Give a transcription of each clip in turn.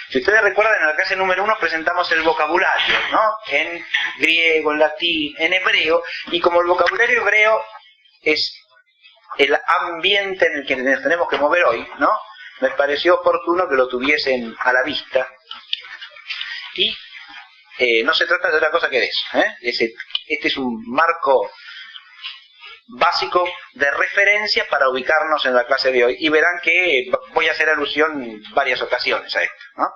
Si ustedes recuerdan, en la clase número 1 presentamos el vocabulario, ¿no? En griego, en latín, en hebreo, y como el vocabulario hebreo es el ambiente en el que nos tenemos que mover hoy, ¿no? Me pareció oportuno que lo tuviesen a la vista. Y no se trata de otra cosa que de eso, ¿eh? Este es un marco básico de referencia para ubicarnos en la clase de hoy. Y verán que voy a hacer alusión en varias ocasiones a esto, ¿no?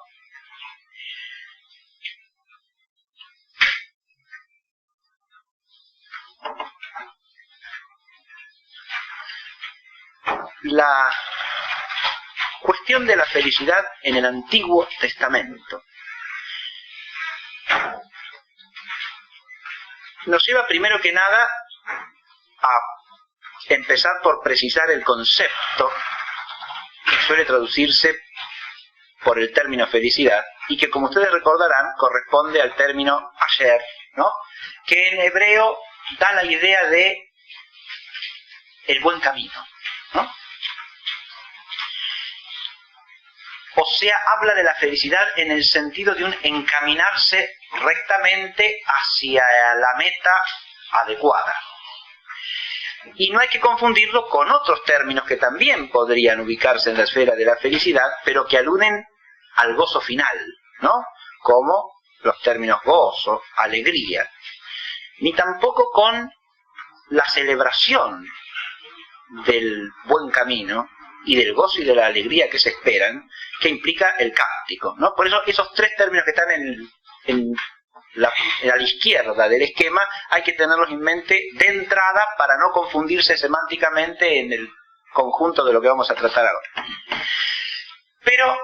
La cuestión de la felicidad en el Antiguo Testamento nos lleva primero que nada a empezar por precisar el concepto que suele traducirse por el término felicidad y que, como ustedes recordarán, corresponde al término asher, ¿no? Que en hebreo da la idea de el buen camino, ¿no? O sea, habla de la felicidad en el sentido de un encaminarse rectamente hacia la meta adecuada. Y no hay que confundirlo con otros términos que también podrían ubicarse en la esfera de la felicidad, pero que aluden al gozo final, ¿no? Como los términos gozo, alegría. Ni tampoco con la celebración del buen camino y del gozo y de la alegría que se esperan, que implica el cántico, ¿no? Por eso esos tres términos que están a la izquierda del esquema hay que tenerlos en mente de entrada para no confundirse semánticamente en el conjunto de lo que vamos a tratar ahora. Pero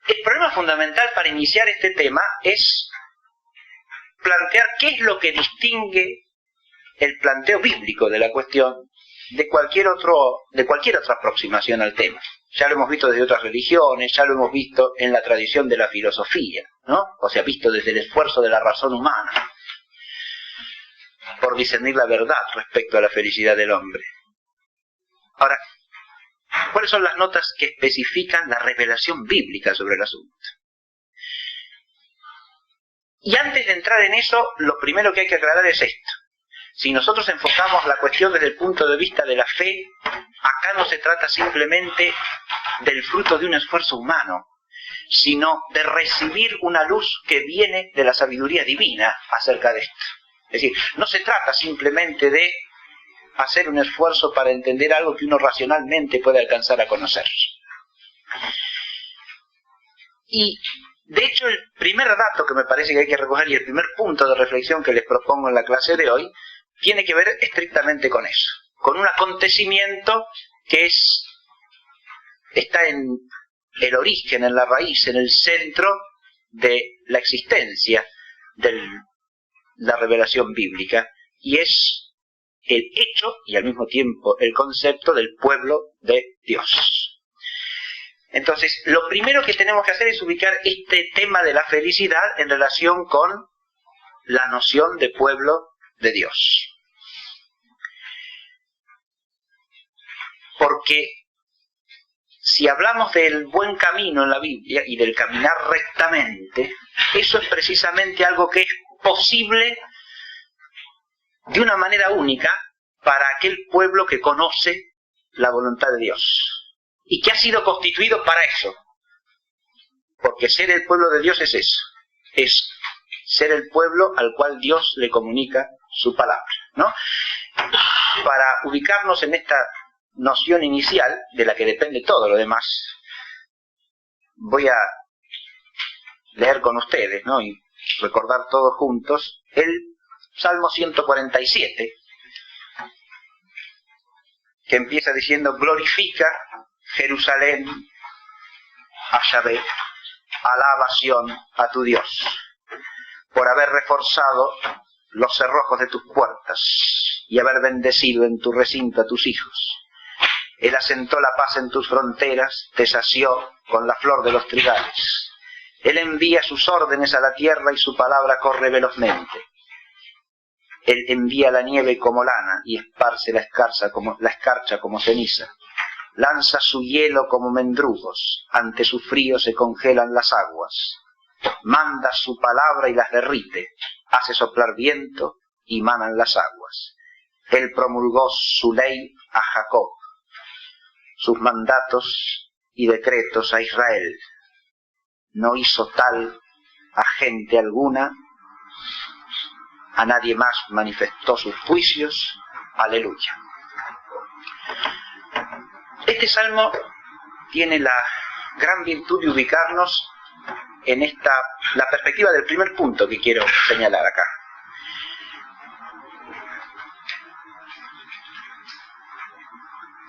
el problema fundamental para iniciar este tema es plantear qué es lo que distingue el planteo bíblico de la cuestión de cualquier otra aproximación al tema. Ya lo hemos visto desde otras religiones, ya lo hemos visto en la tradición de la filosofía, ¿no? O sea, visto desde el esfuerzo de la razón humana por discernir la verdad respecto a la felicidad del hombre. Ahora, ¿cuáles son las notas que especifican la revelación bíblica sobre el asunto? Y antes de entrar en eso, lo primero que hay que aclarar es esto. Si nosotros enfocamos la cuestión desde el punto de vista de la fe, acá no se trata simplemente del fruto de un esfuerzo humano, sino de recibir una luz que viene de la sabiduría divina acerca de esto. Es decir, no se trata simplemente de hacer un esfuerzo para entender algo que uno racionalmente puede alcanzar a conocer. Y, de hecho, el primer dato que me parece que hay que recoger y el primer punto de reflexión que les propongo en la clase de hoy tiene que ver estrictamente con eso, con un acontecimiento que está en el origen, en la raíz, en el centro de la existencia de la revelación bíblica, y es el hecho y al mismo tiempo el concepto del pueblo de Dios. Entonces, lo primero que tenemos que hacer es ubicar este tema de la felicidad en relación con la noción de pueblo de Dios. Porque si hablamos del buen camino en la Biblia y del caminar rectamente, eso es precisamente algo que es posible de una manera única para aquel pueblo que conoce la voluntad de Dios y que ha sido constituido para eso. Porque ser el pueblo de Dios es eso, es ser el pueblo al cual Dios le comunica su palabra, ¿no? Para ubicarnos en esta noción inicial, de la que depende todo lo demás, voy a leer con ustedes, ¿no? Y recordar todos juntos el Salmo 147, que empieza diciendo: glorifica Jerusalén a Yahvé, alaba Sión a tu Dios, por haber reforzado los cerrojos de tus puertas y haber bendecido en tu recinto a tus hijos. Él asentó la paz en tus fronteras, te sació con la flor de los trigales. Él envía sus órdenes a la tierra y su palabra corre velozmente. Él envía la nieve como lana y esparce la escarcha como ceniza. lanza su hielo como mendrugos, ante su frío se congelan las aguas, manda su palabra y las derrite, hace soplar viento y manan las aguas. Él promulgó su ley a Jacob, sus mandatos y decretos a Israel. No hizo tal a gente alguna, a nadie más manifestó sus juicios. Aleluya. Este salmo tiene la gran virtud de ubicarnos en la perspectiva del primer punto que quiero señalar acá.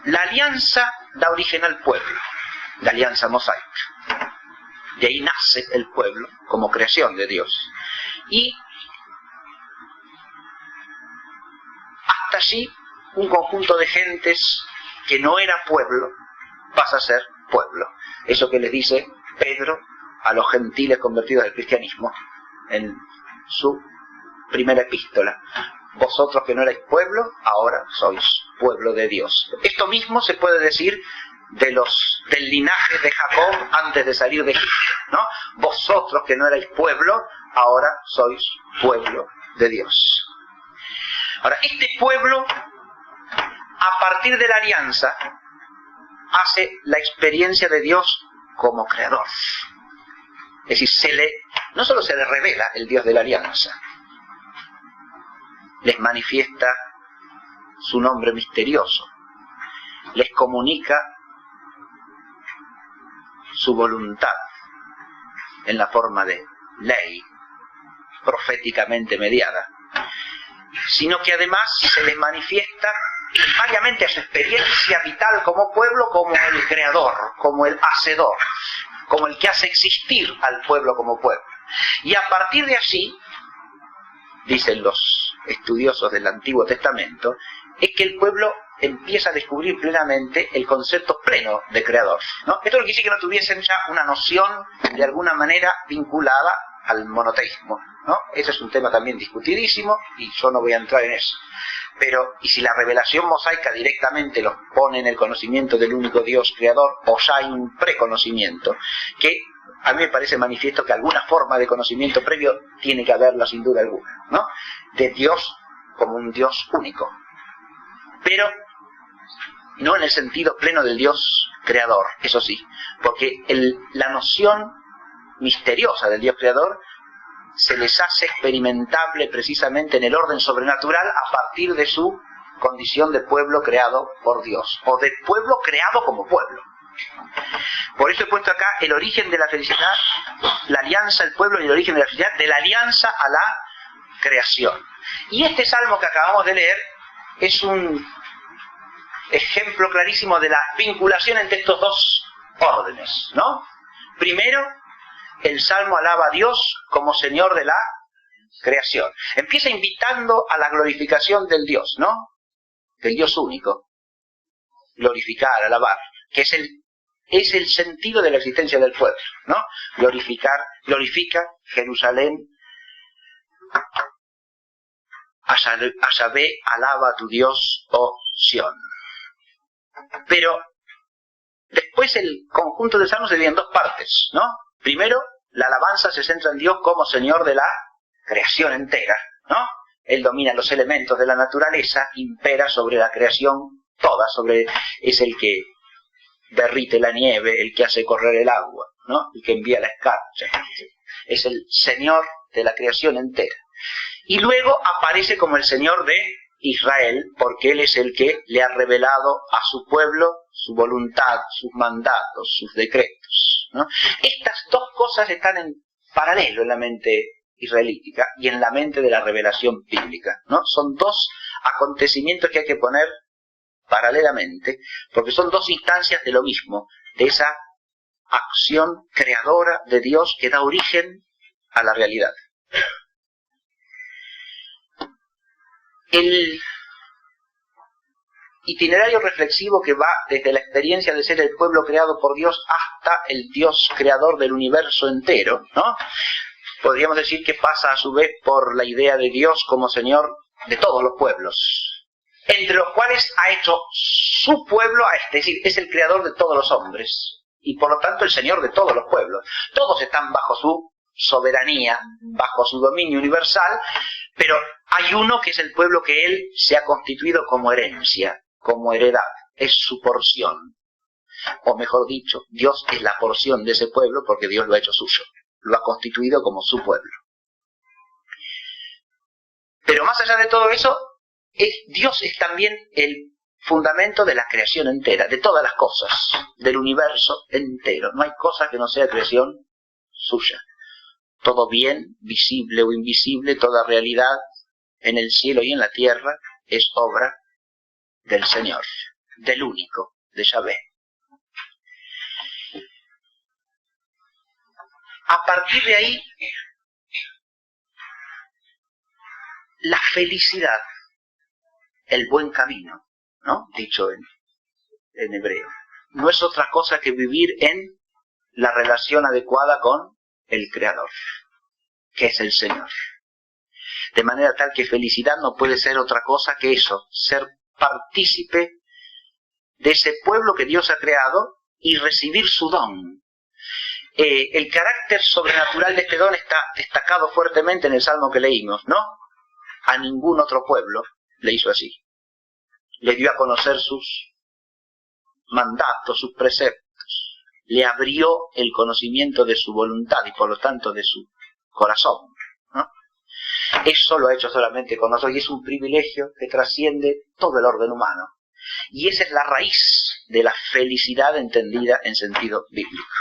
La alianza da origen al pueblo, la alianza mosaica. De ahí nace el pueblo como creación de Dios. Y hasta allí un conjunto de gentes que no era pueblo pasa a ser pueblo. Eso que les dice Pedro a los gentiles convertidos al cristianismo en su primera epístola. Vosotros que no erais pueblo, ahora sois pueblo de Dios. Esto mismo se puede decir del linaje de Jacob antes de salir de Egipto, ¿no? Vosotros que no erais pueblo, ahora sois pueblo de Dios. Ahora, este pueblo, a partir de la alianza, hace la experiencia de Dios como creador. Es decir, no solo se le revela el Dios de la alianza, les manifiesta su nombre misterioso, les comunica su voluntad en la forma de ley proféticamente mediada, sino que además se les manifiesta primariamente a su experiencia vital como pueblo, como el creador, como el hacedor, como el que hace existir al pueblo como pueblo. Y a partir de allí, dicen los estudiosos del Antiguo Testamento, es que el pueblo empieza a descubrir plenamente el concepto pleno de creador, ¿no? Esto no quiere decir que no tuviesen ya una noción de alguna manera vinculada al monoteísmo, ¿no? Ese es un tema también discutidísimo y yo no voy a entrar en eso. Pero, ¿y si la revelación mosaica directamente los pone en el conocimiento del único Dios creador, o ya hay un preconocimiento? Que a mí me parece manifiesto que alguna forma de conocimiento previo tiene que haberla sin duda alguna, ¿no? De Dios como un Dios único. Pero no en el sentido pleno del Dios creador, eso sí, porque la noción misteriosa del Dios creador se les hace experimentable precisamente en el orden sobrenatural a partir de su condición de pueblo creado por Dios, o de pueblo creado como pueblo. Por eso he puesto acá el origen de la felicidad, la alianza, el pueblo y el origen de la felicidad, de la alianza a la creación. Y este salmo que acabamos de leer es un ejemplo clarísimo de la vinculación entre estos dos órdenes, ¿no? Primero, el salmo alaba a Dios como Señor de la creación. Empieza invitando a la glorificación del Dios, ¿no? Del Dios único. Glorificar, alabar, que es el sentido de la existencia del pueblo, ¿no? Glorifica Jerusalén. A Yahvé, alaba a tu Dios, oh Sión. Pero después el conjunto del salmo se divide en dos partes, ¿no? Primero, la alabanza se centra en Dios como Señor de la creación entera, ¿no? Él domina los elementos de la naturaleza, impera sobre la creación toda, es el que derrite la nieve, el que hace correr el agua, ¿no? El que envía la escarcha. Es el Señor de la creación entera. Y luego aparece como el Señor de Israel, porque Él es el que le ha revelado a su pueblo su voluntad, sus mandatos, sus decretos, ¿no? Estas dos cosas están en paralelo en la mente israelítica y en la mente de la revelación bíblica, ¿no? Son dos acontecimientos que hay que poner paralelamente, porque son dos instancias de lo mismo, de esa acción creadora de Dios que da origen a la realidad. El itinerario reflexivo que va desde la experiencia de ser el pueblo creado por Dios hasta el Dios creador del universo entero, ¿no? Podríamos decir que pasa a su vez por la idea de Dios como Señor de todos los pueblos, entre los cuales ha hecho su pueblo a este, es decir, es el creador de todos los hombres, y por lo tanto el Señor de todos los pueblos. Todos están bajo su soberanía, bajo su dominio universal, pero hay uno que es el pueblo que Él se ha constituido como herencia, como heredad, es su porción. O mejor dicho, Dios es la porción de ese pueblo porque Dios lo ha hecho suyo, lo ha constituido como su pueblo. Pero más allá de todo eso, Dios es también el fundamento de la creación entera, de todas las cosas, del universo entero. No hay cosa que no sea creación suya. Todo bien, visible o invisible, toda realidad en el cielo y en la tierra es obra del Señor, del único, de Yahvé. A partir de ahí, la felicidad, el buen camino, ¿no? Dicho en hebreo, no es otra cosa que vivir en la relación adecuada con el Creador, que es el Señor. De manera tal que felicidad no puede ser otra cosa que eso, ser partícipe de ese pueblo que Dios ha creado y recibir su don. El carácter sobrenatural de este don está destacado fuertemente en el Salmo que leímos, ¿no? A ningún otro pueblo le hizo así. Le dio a conocer sus mandatos, sus preceptos. Le abrió el conocimiento de su voluntad y por lo tanto de su corazón, ¿no? Eso lo ha hecho solamente con nosotros y es un privilegio que trasciende todo el orden humano. Y esa es la raíz de la felicidad entendida en sentido bíblico.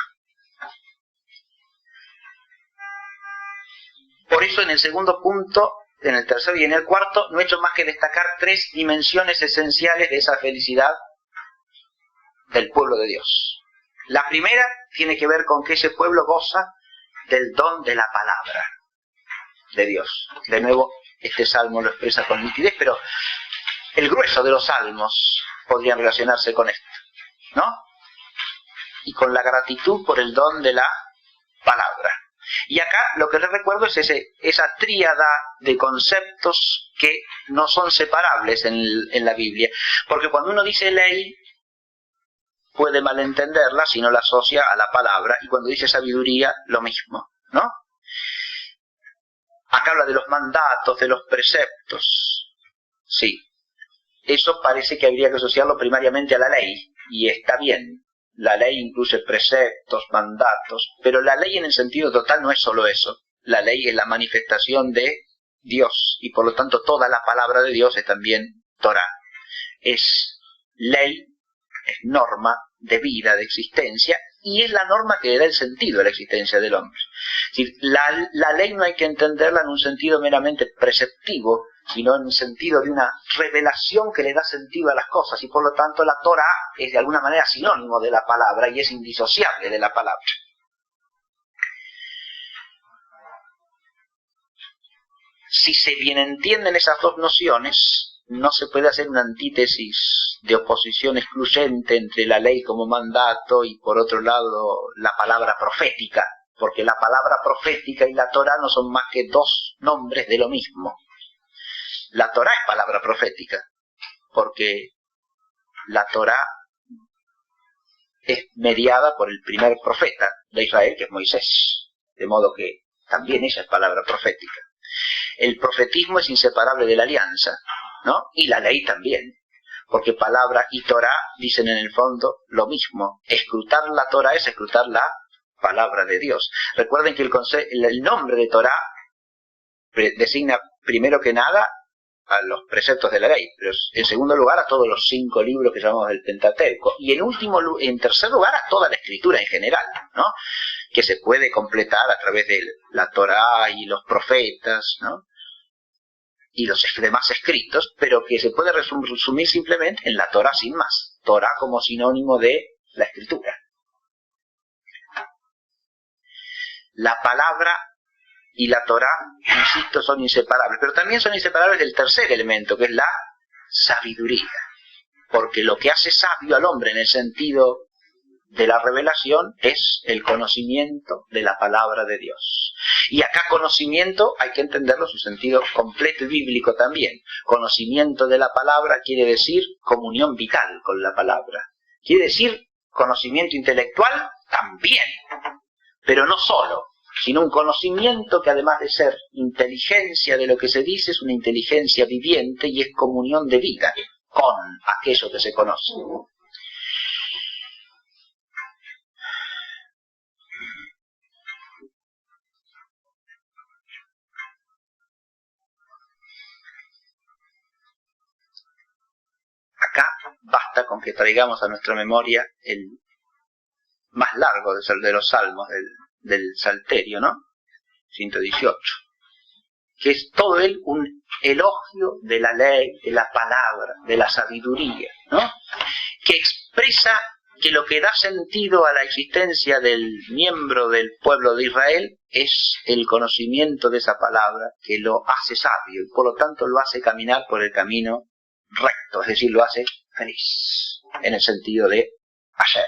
Por eso en el segundo punto, en el tercero y en el cuarto, no he hecho más que destacar tres dimensiones esenciales de esa felicidad del pueblo de Dios. La primera tiene que ver con que ese pueblo goza del don de la palabra de Dios. De nuevo, este salmo lo expresa con nitidez, pero el grueso de los salmos podrían relacionarse con esto, ¿no? Y con la gratitud por el don de la palabra. Y acá lo que les recuerdo es esa tríada de conceptos que no son separables en la Biblia. Porque cuando uno dice ley, puede malentenderla si no la asocia a la palabra. Y cuando dice sabiduría, lo mismo, ¿no? Acá habla de los mandatos, de los preceptos. Sí. Eso parece que habría que asociarlo primariamente a la ley. Y está bien. La ley incluye preceptos, mandatos, pero la ley en el sentido total no es solo eso. La ley es la manifestación de Dios y por lo tanto toda la palabra de Dios es también Torá. Es ley, es norma de vida, de existencia y es la norma que le da el sentido a la existencia del hombre. Es decir, la ley no hay que entenderla en un sentido meramente preceptivo, sino en el sentido de una revelación que le da sentido a las cosas, y por lo tanto la Torá es de alguna manera sinónimo de la palabra y es indisociable de la palabra. Si se bien entienden esas dos nociones, no se puede hacer una antítesis de oposición excluyente entre la ley como mandato y por otro lado la palabra profética, porque la palabra profética y la Torá no son más que dos nombres de lo mismo. La Torá es palabra profética, porque la Torá es mediada por el primer profeta de Israel, que es Moisés, de modo que también ella es palabra profética. El profetismo es inseparable de la alianza, ¿no? Y la ley también, porque palabra y Torá dicen en el fondo lo mismo. Escrutar la Torá es escrutar la palabra de Dios. Recuerden que el nombre de Torá designa primero que nada a los preceptos de la ley, pero en segundo lugar a todos los 5 libros que llamamos el Pentateuco, y en tercer lugar a toda la escritura en general, ¿no? Que se puede completar a través de la Torá y los profetas, ¿no? Y los demás escritos, pero que se puede resumir simplemente en la Torá sin más. Torá como sinónimo de la escritura. La palabra y la Torá, insisto, son inseparables, pero también son inseparables del tercer elemento, que es la sabiduría. Porque lo que hace sabio al hombre en el sentido de la revelación es el conocimiento de la palabra de Dios. Y acá conocimiento hay que entenderlo en su sentido completo y bíblico también. Conocimiento de la palabra quiere decir comunión vital con la palabra. Quiere decir conocimiento intelectual también, pero no solo, sino un conocimiento que además de ser inteligencia de lo que se dice, es una inteligencia viviente y es comunión de vida con aquello que se conoce. Acá basta con que traigamos a nuestra memoria el más largo de los salmos del Salterio, ¿no? 118, que es todo él un elogio de la ley, de la palabra, de la sabiduría, ¿no? Que expresa que lo que da sentido a la existencia del miembro del pueblo de Israel es el conocimiento de esa palabra, que lo hace sabio y por lo tanto lo hace caminar por el camino recto, es decir, lo hace feliz, en el sentido de ayer,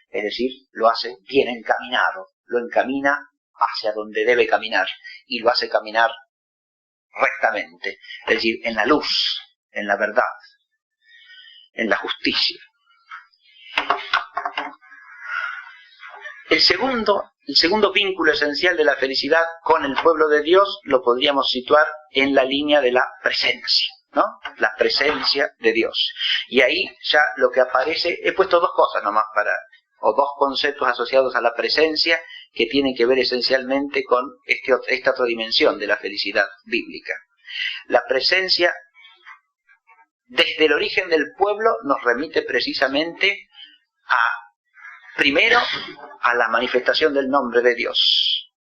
es decir, lo hace bien encaminado, lo encamina hacia donde debe caminar y lo hace caminar rectamente, es decir, en la luz, en la verdad, en la justicia. El segundo vínculo esencial de la felicidad con el pueblo de Dios lo podríamos situar en la línea de la presencia, ¿no? La presencia de Dios. Y ahí ya lo que aparece, he puesto dos cosas nomás o dos conceptos asociados a la presencia que tienen que ver esencialmente con esta otra dimensión de la felicidad bíblica. La presencia desde el origen del pueblo nos remite precisamente primero a la manifestación del nombre de Dios.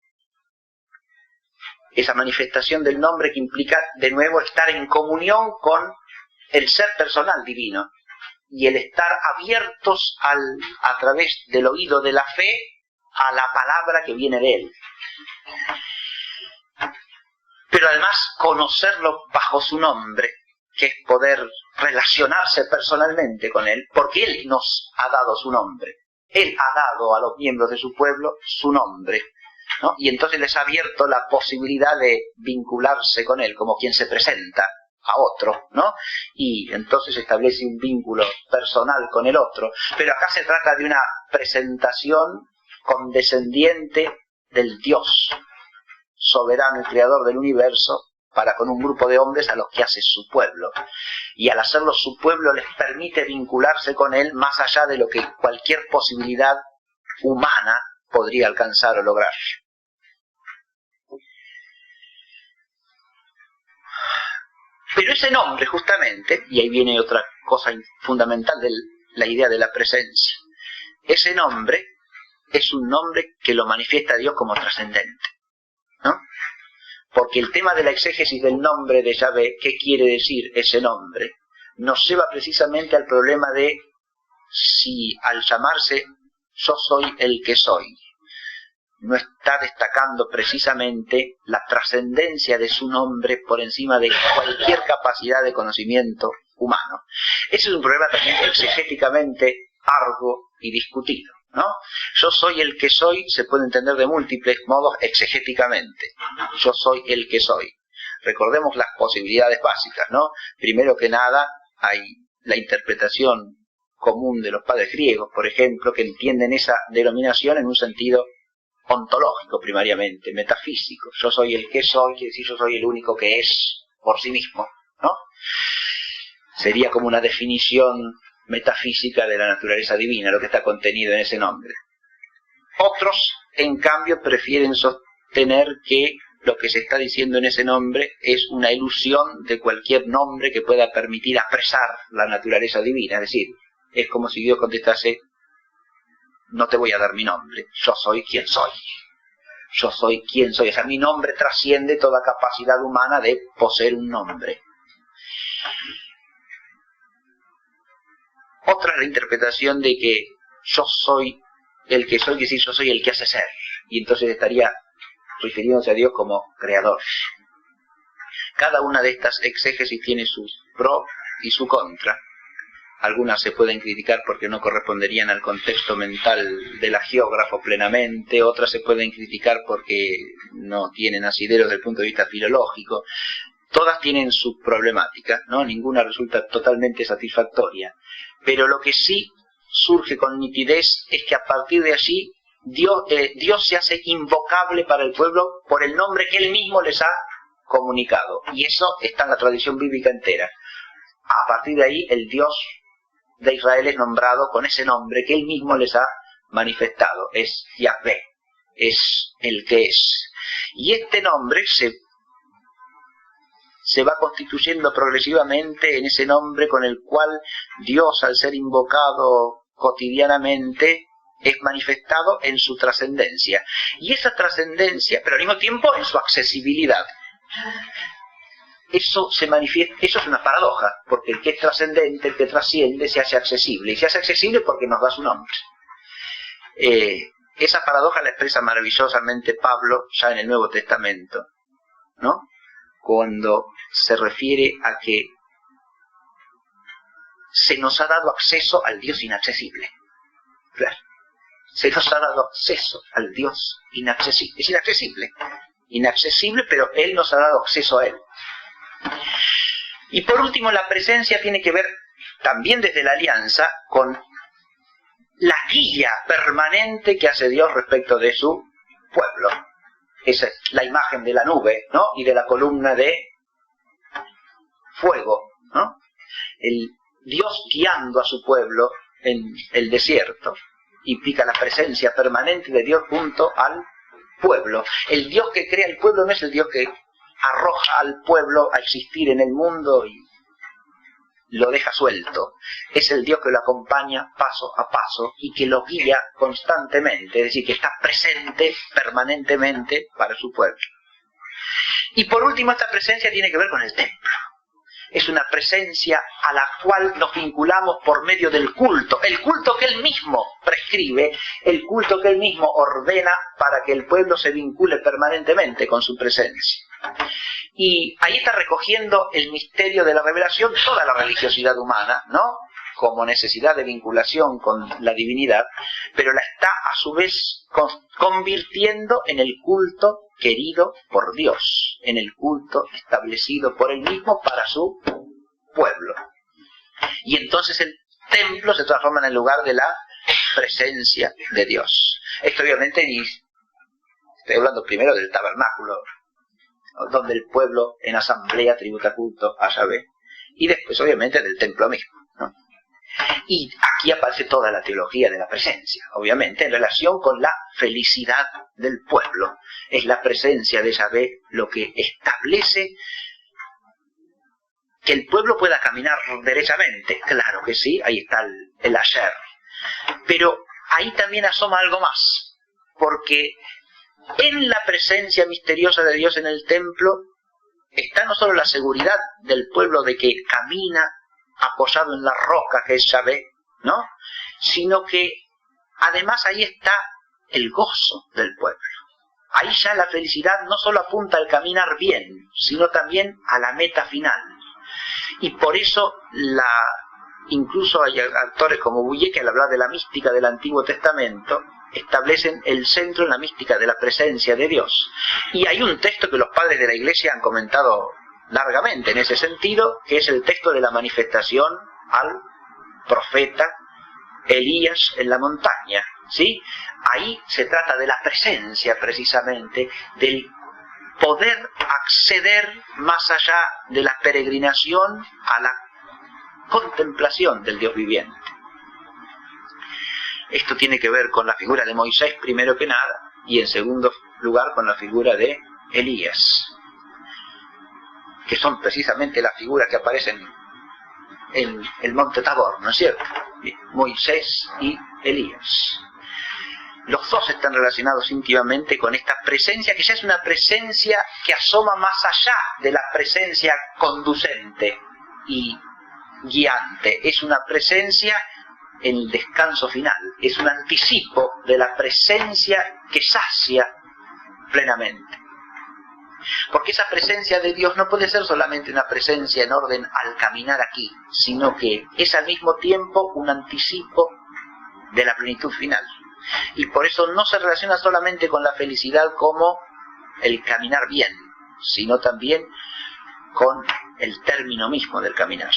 Esa manifestación del nombre que implica de nuevo estar en comunión con el ser personal divino y el estar abiertos a través del oído de la fe a la palabra que viene de él. Pero además conocerlo bajo su nombre, que es poder relacionarse personalmente con él, porque él nos ha dado su nombre. Él ha dado a los miembros de su pueblo su nombre, ¿no? Y entonces les ha abierto la posibilidad de vincularse con él, como quien se presenta a otro, ¿no? Y entonces establece un vínculo personal con el otro. Pero acá se trata de una presentación condescendiente del Dios soberano y creador del universo para con un grupo de hombres a los que hace su pueblo. Y al hacerlo su pueblo les permite vincularse con él más allá de lo que cualquier posibilidad humana podría alcanzar o lograr. Pero ese nombre justamente, y ahí viene otra cosa fundamental de la idea de la presencia, ese nombre es un nombre que lo manifiesta a Dios como trascendente, ¿no? Porque el tema de la exégesis del nombre de Yahvé, ¿qué quiere decir ese nombre?, nos lleva precisamente al problema de si al llamarse yo soy el que soy, no está destacando precisamente la trascendencia de su nombre por encima de cualquier capacidad de conocimiento humano. Ese es un problema también exegéticamente arduo y discutido, ¿no? Yo soy el que soy se puede entender de múltiples modos exegéticamente. Yo soy el que soy. Recordemos las posibilidades básicas, ¿no? Primero que nada, hay la interpretación común de los padres griegos, por ejemplo, que entienden esa denominación en un sentido ontológico primariamente, metafísico. Yo soy el que soy, quiere decir yo soy el único que es por sí mismo, ¿no? Sería como una definición metafísica de la naturaleza divina, lo que está contenido en ese nombre. Otros, en cambio, prefieren sostener que lo que se está diciendo en ese nombre es una ilusión de cualquier nombre que pueda permitir apresar la naturaleza divina. Es decir, es como si Dios contestase: no te voy a dar mi nombre, yo soy quien soy. Yo soy quien soy. O sea, mi nombre trasciende toda capacidad humana de poseer un nombre. Otra es la interpretación de que yo soy el que soy, que sí, yo soy el que hace ser. Y entonces estaría refiriéndose a Dios como creador. Cada una de estas exégesis tiene su pro y su contra. algunas se pueden criticar porque no corresponderían al contexto mental del agiógrafo plenamente, otras se pueden criticar porque no tienen asidero desde el punto de vista filológico. Todas tienen su problemática, ¿no? Ninguna resulta totalmente satisfactoria. Pero lo que sí surge con nitidez es que a partir de allí Dios se hace invocable para el pueblo por el nombre que Él mismo les ha comunicado. Y eso está en la tradición bíblica entera. A partir de ahí el Dios de Israel es nombrado con ese nombre que Él mismo les ha manifestado. Es Yahvé, es el que es. Y este nombre se va constituyendo progresivamente en ese nombre con el cual Dios, al ser invocado cotidianamente, es manifestado en su trascendencia. Y esa trascendencia, pero al mismo tiempo en su accesibilidad. Eso se manifiesta, eso es una paradoja, porque el que es trascendente, el que trasciende, se hace accesible. Y se hace accesible porque nos da su nombre. Esa paradoja la expresa maravillosamente Pablo ya en el Nuevo Testamento, ¿no? Cuando se refiere a que se nos ha dado acceso al Dios inaccesible. Claro. Se nos ha dado acceso al Dios inaccesible. Es inaccesible. Inaccesible, pero Él nos ha dado acceso a Él. Y por último, la presencia tiene que ver también desde la alianza con la guía permanente que hace Dios respecto de su pueblo. Esa es la imagen de la nube, ¿no? Y de la columna de fuego, ¿no? El Dios guiando a su pueblo en el desierto implica la presencia permanente de Dios junto al pueblo. El Dios que crea el pueblo no es el Dios que arroja al pueblo a existir en el mundo y lo deja suelto. Es el Dios que lo acompaña paso a paso y que lo guía constantemente, es decir, que está presente permanentemente para su pueblo. Y por último, esta presencia tiene que ver con el templo. Es una presencia a la cual nos vinculamos por medio del culto. El culto que Él mismo prescribe, el culto que Él mismo ordena para que el pueblo se vincule permanentemente con su presencia. Y ahí está recogiendo el misterio de la revelación toda la religiosidad humana, ¿no? Como necesidad de vinculación con la divinidad, pero la está a su vez convirtiendo en el culto querido por Dios, en el culto establecido por Él mismo para su pueblo. Y entonces el templo se transforma en el lugar de la presencia de Dios. Esto obviamente, estoy hablando primero del tabernáculo, donde el pueblo en asamblea tributa culto a Yahvé, y después obviamente del templo mismo, ¿no? Y aquí aparece toda la teología de la presencia, obviamente en relación con la felicidad del pueblo. Es la presencia de Yahvé lo que establece que el pueblo pueda caminar derechamente. Claro que sí, ahí está el ayer, pero ahí también asoma algo más, porque en la presencia misteriosa de Dios en el templo está no solo la seguridad del pueblo de que camina apoyado en la roca que es Yahvé, ¿no? Sino que además ahí está el gozo del pueblo. Ahí ya la felicidad no solo apunta al caminar bien, sino también a la meta final. Y por eso incluso hay autores como Bouillet, que al hablar de la mística del Antiguo Testamento, establecen el centro en la mística de la presencia de Dios. Y hay un texto que los padres de la Iglesia han comentado largamente en ese sentido, que es el texto de la manifestación al profeta Elías en la montaña, ¿sí? Ahí se trata de la presencia precisamente, del poder acceder más allá de la peregrinación a la contemplación del Dios viviente. Esto tiene que ver con la figura de Moisés primero que nada, y en segundo lugar con la figura de Elías, que son precisamente las figuras que aparecen en el monte Tabor, ¿no es cierto? Moisés y Elías. Los dos están relacionados íntimamente con esta presencia, que ya es una presencia que asoma más allá de la presencia conducente y guiante. Es una presencia en el descanso final, es un anticipo de la presencia que sacia plenamente. Porque esa presencia de Dios no puede ser solamente una presencia en orden al caminar aquí, sino que es al mismo tiempo un anticipo de la plenitud final. Y por eso no se relaciona solamente con la felicidad como el caminar bien, sino también con el término mismo del caminar.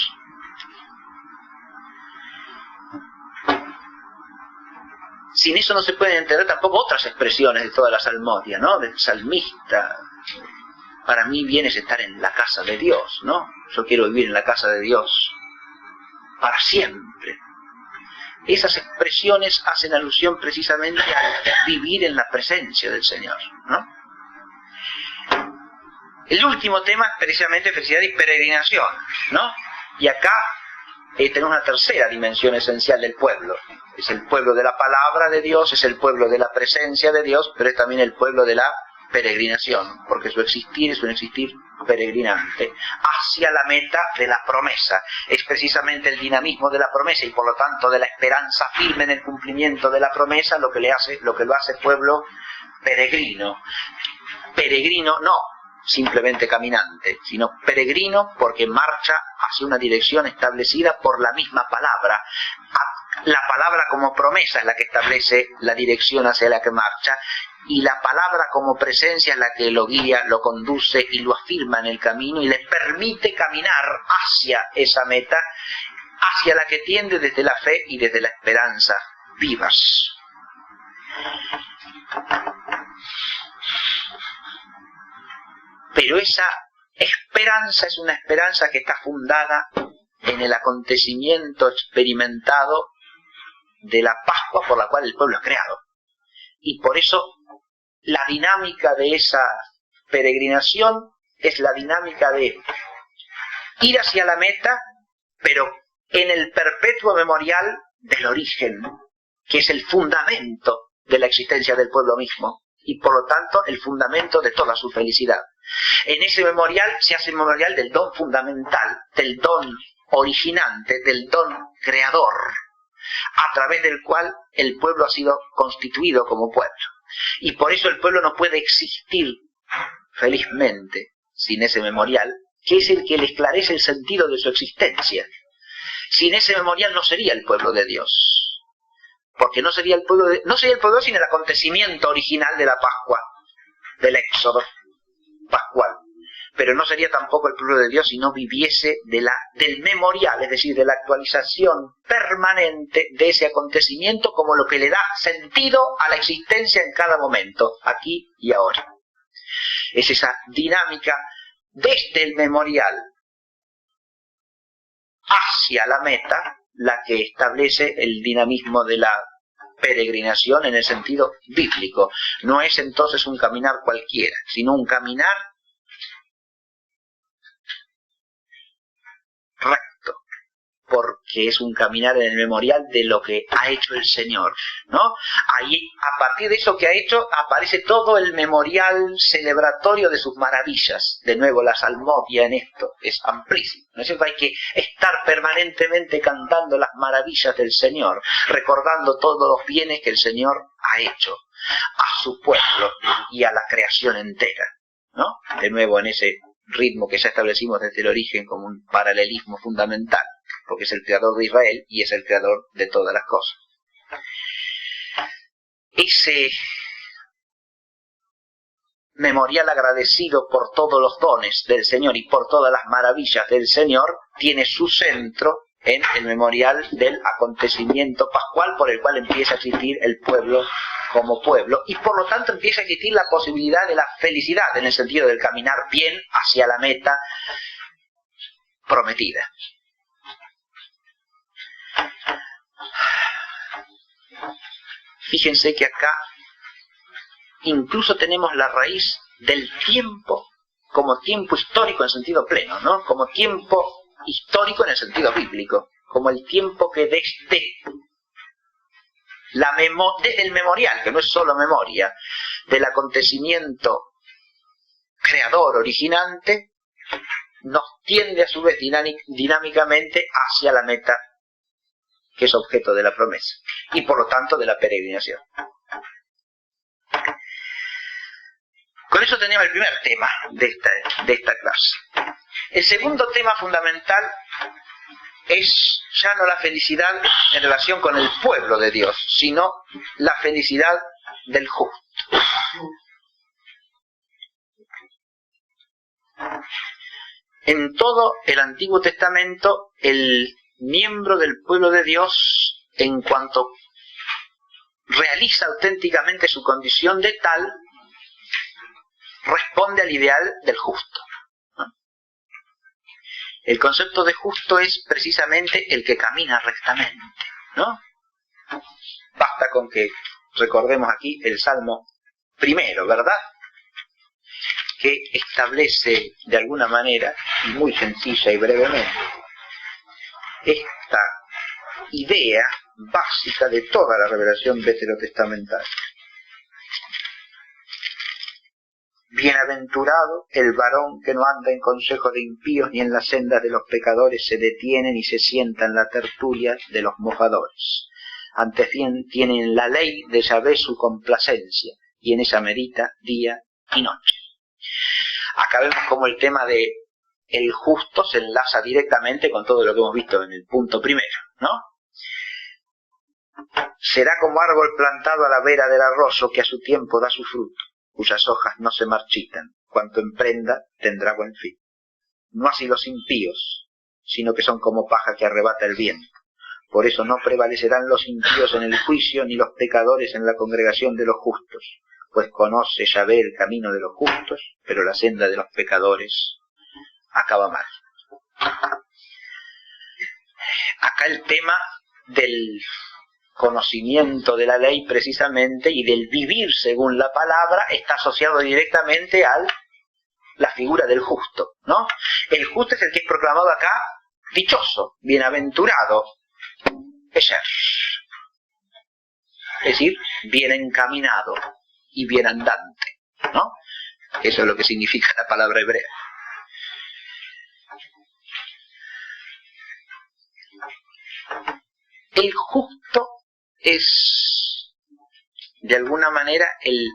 Sin eso no se pueden entender tampoco otras expresiones de toda la salmodia, ¿no? Del salmista. Para mí bien es estar en la casa de Dios, ¿no? Yo quiero vivir en la casa de Dios para siempre. Esas expresiones hacen alusión precisamente a vivir en la presencia del Señor, ¿no? El último tema es precisamente felicidad y peregrinación, ¿no? Y acá tenemos una tercera dimensión esencial del pueblo. Es el pueblo de la palabra de Dios, es el pueblo de la presencia de Dios, pero es también el pueblo de la peregrinación, porque su existir es un existir peregrinante hacia la meta de la promesa. Es precisamente el dinamismo de la promesa y por lo tanto de la esperanza firme en el cumplimiento de la promesa lo que lo hace pueblo peregrino. Peregrino no simplemente caminante, sino peregrino porque marcha hacia una dirección establecida por la misma palabra. La palabra como promesa es la que establece la dirección hacia la que marcha, y la palabra como presencia es la que lo guía, lo conduce y lo afirma en el camino y le permite caminar hacia esa meta, hacia la que tiende desde la fe y desde la esperanza vivas. Pero esa esperanza es una esperanza que está fundada en el acontecimiento experimentado de la Pascua por la cual el pueblo es creado. Y por eso la dinámica de esa peregrinación es la dinámica de ir hacia la meta, pero en el perpetuo memorial del origen, que es el fundamento de la existencia del pueblo mismo, y por lo tanto el fundamento de toda su felicidad. En ese memorial se hace el memorial del don fundamental, del don originante, del don creador, a través del cual el pueblo ha sido constituido como pueblo. Y por eso el pueblo no puede existir felizmente sin ese memorial, que es el que le esclarece el sentido de su existencia. Sin ese memorial no sería el pueblo de Dios, porque no sería el pueblo sin el acontecimiento original de la Pascua, del éxodo pascual. Pero no sería tampoco el pueblo de Dios si no viviese del memorial, es decir, de la actualización permanente de ese acontecimiento como lo que le da sentido a la existencia en cada momento, aquí y ahora. Es esa dinámica desde el memorial hacia la meta la que establece el dinamismo de la peregrinación en el sentido bíblico. No es entonces un caminar cualquiera, sino un caminar recto, porque es un caminar en el memorial de lo que ha hecho el Señor, ¿no? Ahí, a partir de eso que ha hecho, aparece todo el memorial celebratorio de sus maravillas. De nuevo, la salmodia en esto es amplísima, ¿no es cierto? Hay que estar permanentemente cantando las maravillas del Señor, recordando todos los bienes que el Señor ha hecho a su pueblo y a la creación entera, ¿no? De nuevo, en ese ritmo que ya establecimos desde el origen como un paralelismo fundamental, porque es el creador de Israel y es el creador de todas las cosas. Ese memorial agradecido por todos los dones del Señor y por todas las maravillas del Señor tiene su centro en el memorial del acontecimiento pascual por el cual empieza a existir el pueblo como pueblo, y por lo tanto empieza a existir la posibilidad de la felicidad en el sentido del caminar bien hacia la meta prometida. Fíjense que acá incluso tenemos la raíz del tiempo como tiempo histórico en sentido pleno, ¿no? Como tiempo histórico en el sentido bíblico, como el tiempo que desde el memorial, que no es solo memoria, del acontecimiento creador, originante, nos tiende a su vez dinámicamente hacia la meta que es objeto de la promesa y por lo tanto de la peregrinación. Con eso tenemos el primer tema de esta clase. El segundo tema fundamental es ya no la felicidad en relación con el pueblo de Dios, sino la felicidad del justo. En todo el Antiguo Testamento, el miembro del pueblo de Dios, en cuanto realiza auténticamente su condición de tal, responde al ideal del justo. El concepto de justo es precisamente el que camina rectamente, ¿no? Basta con que recordemos aquí el Salmo primero, ¿verdad? Que establece de alguna manera, y muy sencilla y brevemente, esta idea básica de toda la revelación veterotestamentaria. Bienaventurado el varón que no anda en consejo de impíos, ni en las sendas de los pecadores se detiene, ni se sienta en la tertulia de los mofadores. Antes bien tienen la ley de Yahvé su complacencia, y en esa medita día y noche. Acá vemos cómo el tema de el justo se enlaza directamente con todo lo que hemos visto en el punto primero, ¿no? Será como árbol plantado a la vera del arroyo, que a su tiempo da su fruto, cuyas hojas no se marchitan, cuanto emprenda tendrá buen fin. No así los impíos, sino que son como paja que arrebata el viento. Por eso no prevalecerán los impíos en el juicio, ni los pecadores en la congregación de los justos, pues conoce Yahvé el camino de los justos, pero la senda de los pecadores acaba mal. Acá el tema del conocimiento de la ley precisamente y del vivir según la palabra está asociado directamente a la figura del justo, ¿no? El justo es el que es proclamado acá dichoso, bienaventurado, Esher, es decir, bien encaminado y bien andante, ¿no? Eso es lo que significa la palabra hebrea. El justo es, de alguna manera, el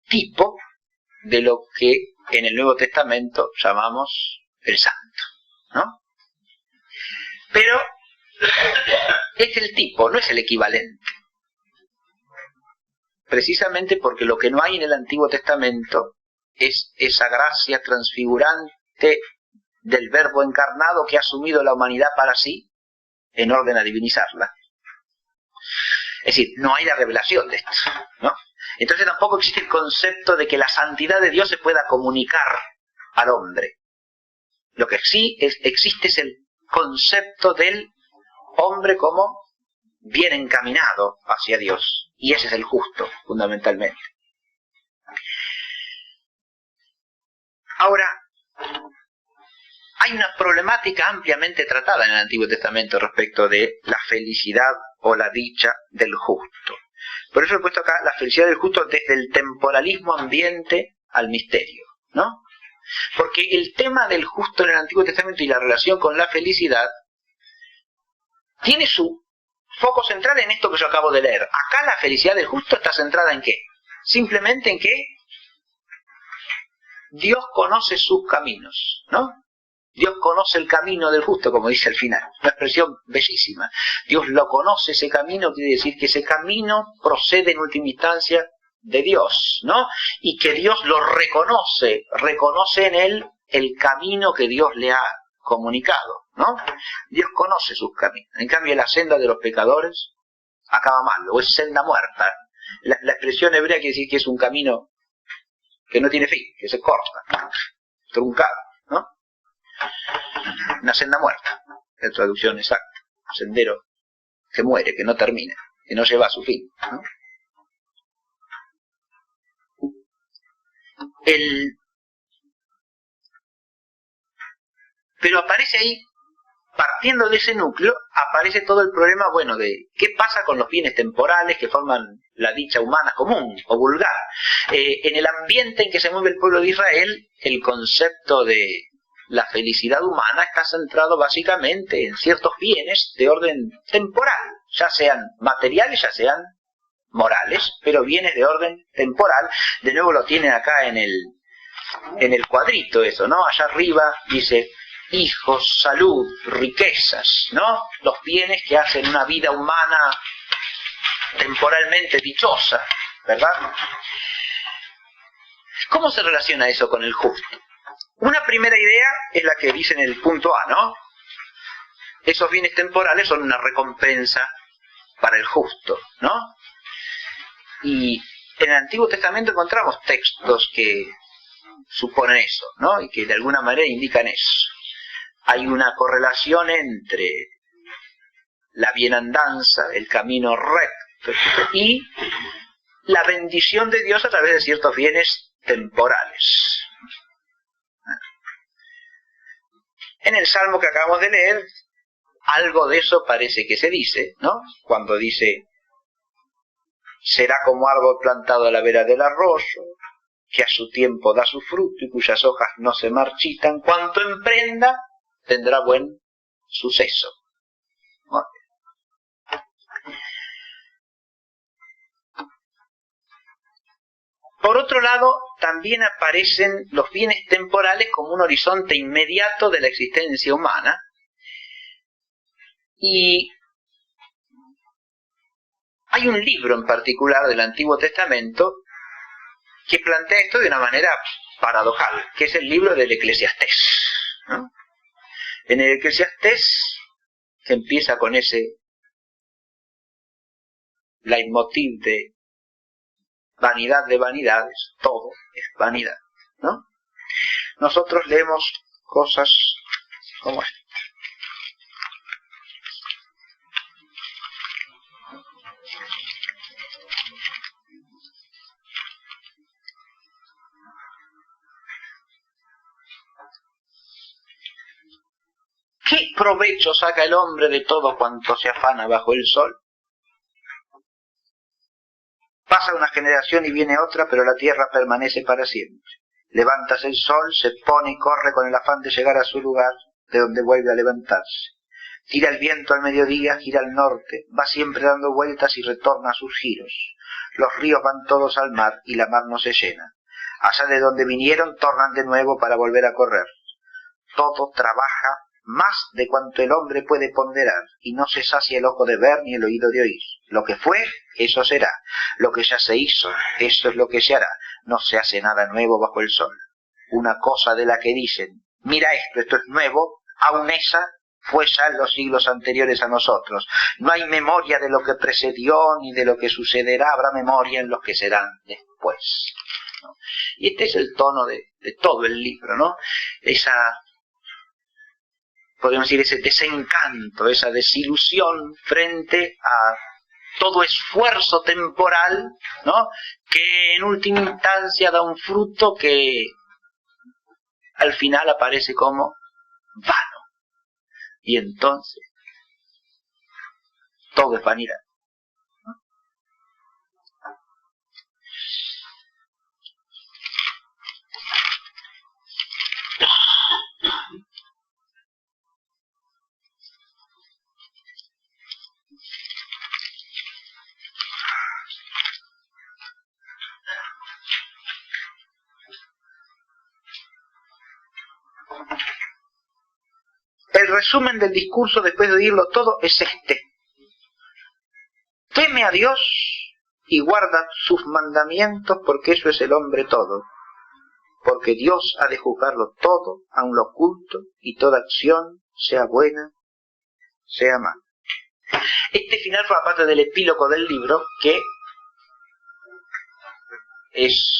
tipo de lo que en el Nuevo Testamento llamamos el santo, ¿no? Pero es el tipo, no es el equivalente. Precisamente porque lo que no hay en el Antiguo Testamento es esa gracia transfigurante del Verbo encarnado que ha asumido la humanidad para sí en orden a divinizarla. Es decir, no hay la revelación de esto, ¿no? Entonces tampoco existe el concepto de que la santidad de Dios se pueda comunicar al hombre. Lo que sí existe es el concepto del hombre como bien encaminado hacia Dios. Y ese es el justo, fundamentalmente. Ahora, hay una problemática ampliamente tratada en el Antiguo Testamento respecto de la felicidad o la dicha del justo. Por eso he puesto acá la felicidad del justo desde el temporalismo ambiente al misterio, ¿no? Porque el tema del justo en el Antiguo Testamento y la relación con la felicidad tiene su foco central en esto que yo acabo de leer. Acá la felicidad del justo está centrada ¿en qué? Simplemente en que Dios conoce sus caminos, ¿no? Dios conoce el camino del justo, como dice al final. Una expresión bellísima. Dios lo conoce, ese camino quiere decir que ese camino procede en última instancia de Dios, ¿no? Y que Dios lo reconoce en él el camino que Dios le ha comunicado, ¿no? Dios conoce sus caminos. En cambio, la senda de los pecadores acaba mal, o es senda muerta. La expresión hebrea quiere decir que es un camino que no tiene fin, que se corta, truncado, ¿no? Una senda muerta, la traducción exacta. Un sendero que muere, que no termina, que no lleva a su fin, ¿no? Pero aparece ahí, partiendo de ese núcleo, aparece todo el problema, bueno, de qué pasa con los bienes temporales que forman la dicha humana común o vulgar. En el ambiente en que se mueve el pueblo de Israel, el concepto de la felicidad humana está centrado básicamente en ciertos bienes de orden temporal, ya sean materiales, ya sean morales, pero bienes de orden temporal. De nuevo lo tienen acá en el cuadrito eso, ¿no? Allá arriba dice hijos, salud, riquezas, ¿no? Los bienes que hacen una vida humana temporalmente dichosa, ¿verdad? ¿Cómo se relaciona eso con el justo? Una primera idea es la que dice en el punto A, ¿no? Esos bienes temporales son una recompensa para el justo, ¿no? Y en el Antiguo Testamento encontramos textos que suponen eso, ¿no? Y que de alguna manera indican eso. Hay una correlación entre la bienandanza, el camino recto, y la bendición de Dios a través de ciertos bienes temporales. En el Salmo que acabamos de leer, algo de eso parece que se dice, ¿no? Cuando dice, será como árbol plantado a la vera del arroyo, que a su tiempo da su fruto y cuyas hojas no se marchitan, cuanto emprenda tendrá buen suceso. ¿No? Por otro lado, también aparecen los bienes temporales como un horizonte inmediato de la existencia humana, y hay un libro en particular del Antiguo Testamento que plantea esto de una manera paradojal, que es el libro del Eclesiastés, ¿no? En el Eclesiastés, que empieza con ese leitmotiv de vanidad de vanidades, todo es vanidad, ¿no? Nosotros leemos cosas como esta. ¿Qué provecho saca el hombre de todo cuanto se afana bajo el sol? Pasa una generación y viene otra, pero la tierra permanece para siempre. Levántase el sol, se pone y corre con el afán de llegar a su lugar, de donde vuelve a levantarse. Tira el viento al mediodía, gira al norte, va siempre dando vueltas y retorna a sus giros. Los ríos van todos al mar y la mar no se llena. Allá de donde vinieron tornan de nuevo para volver a correr. Todo trabaja más de cuanto el hombre puede ponderar, y no se sacia el ojo de ver ni el oído de oír. Lo que fue, eso será. Lo que ya se hizo, eso es lo que se hará. No se hace nada nuevo bajo el sol. Una cosa de la que dicen, mira esto es nuevo, aun esa fue ya en los siglos anteriores a nosotros. No hay memoria de lo que precedió ni de lo que sucederá, habrá memoria en los que serán después, ¿no? Y este es el tono de todo el libro, ¿no? Podríamos decir, ese desencanto, esa desilusión frente a todo esfuerzo temporal, ¿no? Que en última instancia da un fruto que al final aparece como vano. Y entonces todo es vanidad, ¿no? El resumen del discurso después de oírlo todo es este: teme a Dios y guarda sus mandamientos, porque eso es el hombre todo, porque Dios ha de juzgarlo todo, aun lo oculto, y toda acción, sea buena, sea mala. Este final forma parte del epílogo del libro, que es